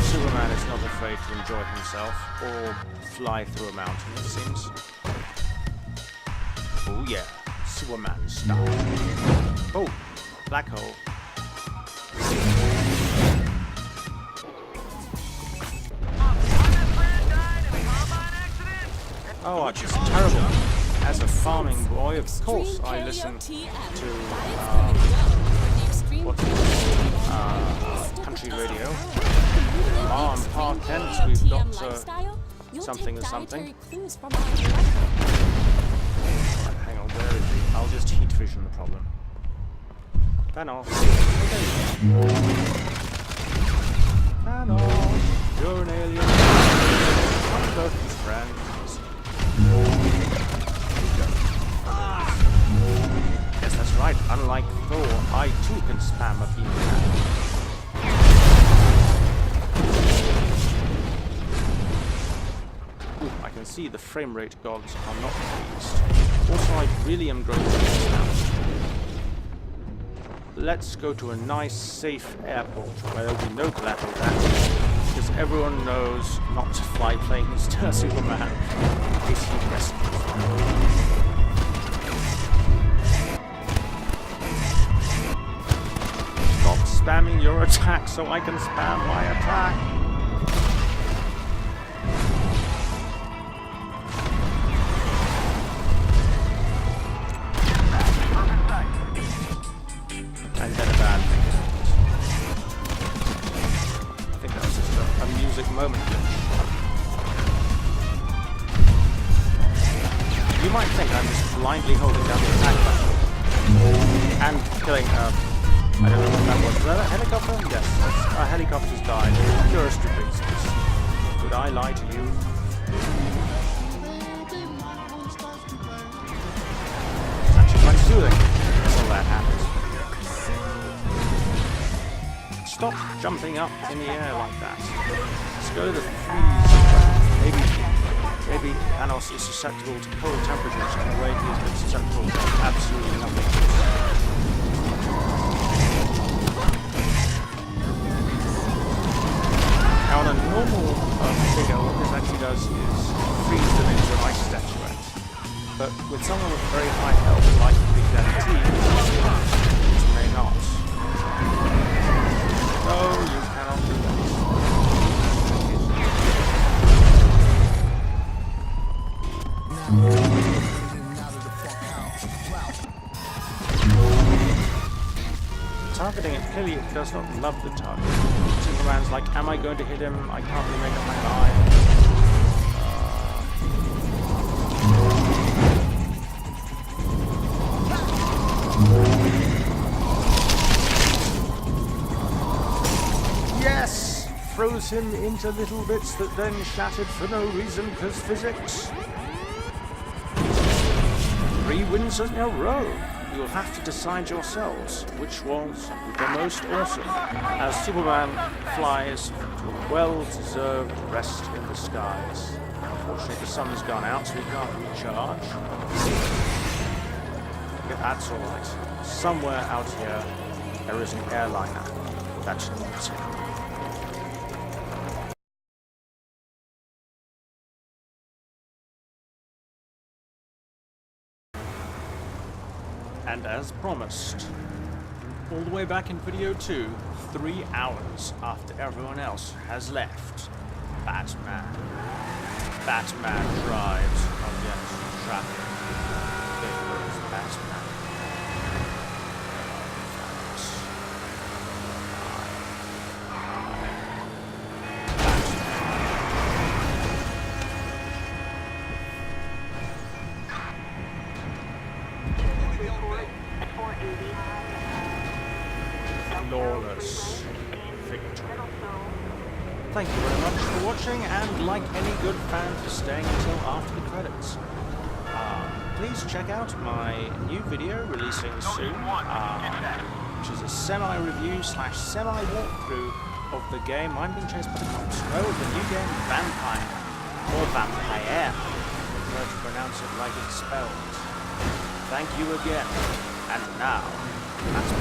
Superman is not afraid to enjoy himself or fly through a mountain, it seems. Oh yeah, Superman style. Oh, black hole. Oh, it's just terrible. As a farming boy, of course, I listen to country radio. On Park Kent, we've got something or something. Right, hang on, where is he? I'll just heat vision the problem. Thanos. Thanos, you're an alien. I'm both his friends. Yes, that's right. Unlike Thor, I too can spam a beam attack. Ooh, I can see the frame rate gods are not pleased. Also, I really am growing this now. Let's go to a nice, safe airport where there will be no collateral damage, because everyone knows not to fly planes to Superman in case he rescues them. Stop spamming your attack so I can spam my attack. And then a bad thing happened. I think that was just a music moment glitch. You might think I'm just blindly holding down the attack button and killing I don't know what that was. Was that a helicopter? Yes, a helicopter's died. Purest of reasons. Did I lie to you? It's actually quite soothing. That's all that happens. Stop jumping up in the air like that. Let's go to the freeze button. Maybe Thanos is susceptible to cold temperatures in a way he has been susceptible to absolutely nothing. Now on a normal figure, what this actually does is freeze them into an ice statuette. But with someone with very high health like Big Daddy T, it may not. No, you cannot do that. Targeting it, clearly it does not love the target. Superman's like, am I going to hit him? I can't really make up my mind. Yes! Froze him into little bits that then shattered for no reason because physics. 3 wins in a row. You'll have to decide yourselves which was the most awesome as Superman flies to a well-deserved rest in the skies. Unfortunately, the sun's gone out, so we can't recharge. But that's alright. Somewhere out here, there is an airliner. That's not it. And as promised, all the way back in video 2, 3 hours after everyone else has left, Batman drives against traffic. There goes Batman. flawless victory. Thank you very much for watching, and like any good fan for staying until after the credits. Please check out my new video releasing soon, which is a semi-review / semi-walkthrough of the game I'm being chased by the cops. No, the new game Vampire, or Vampire. I prefer to pronounce it like it's spelled. Thank you again, and now, that's